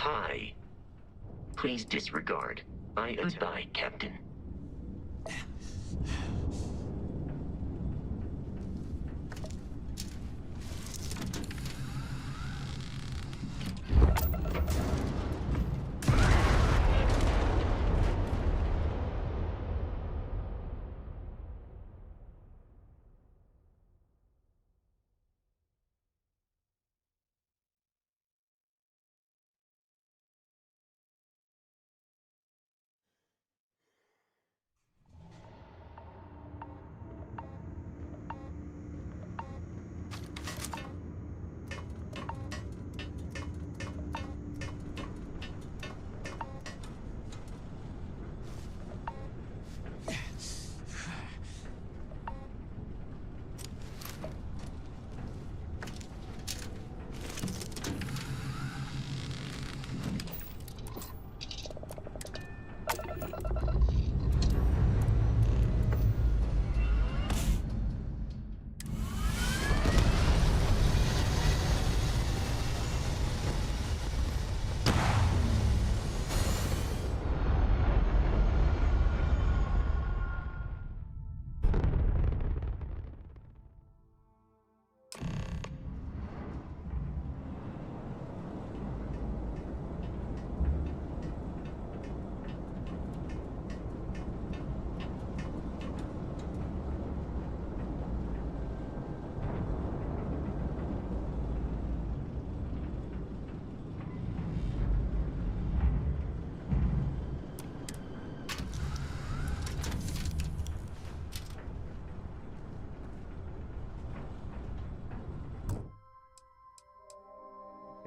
Hi. Please disregard. I goodbye, Captain.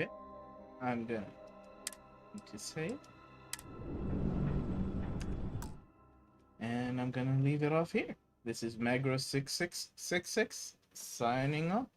Okay, I'm gonna need to save. And I'm gonna leave it off here. This is Magro6666 signing up.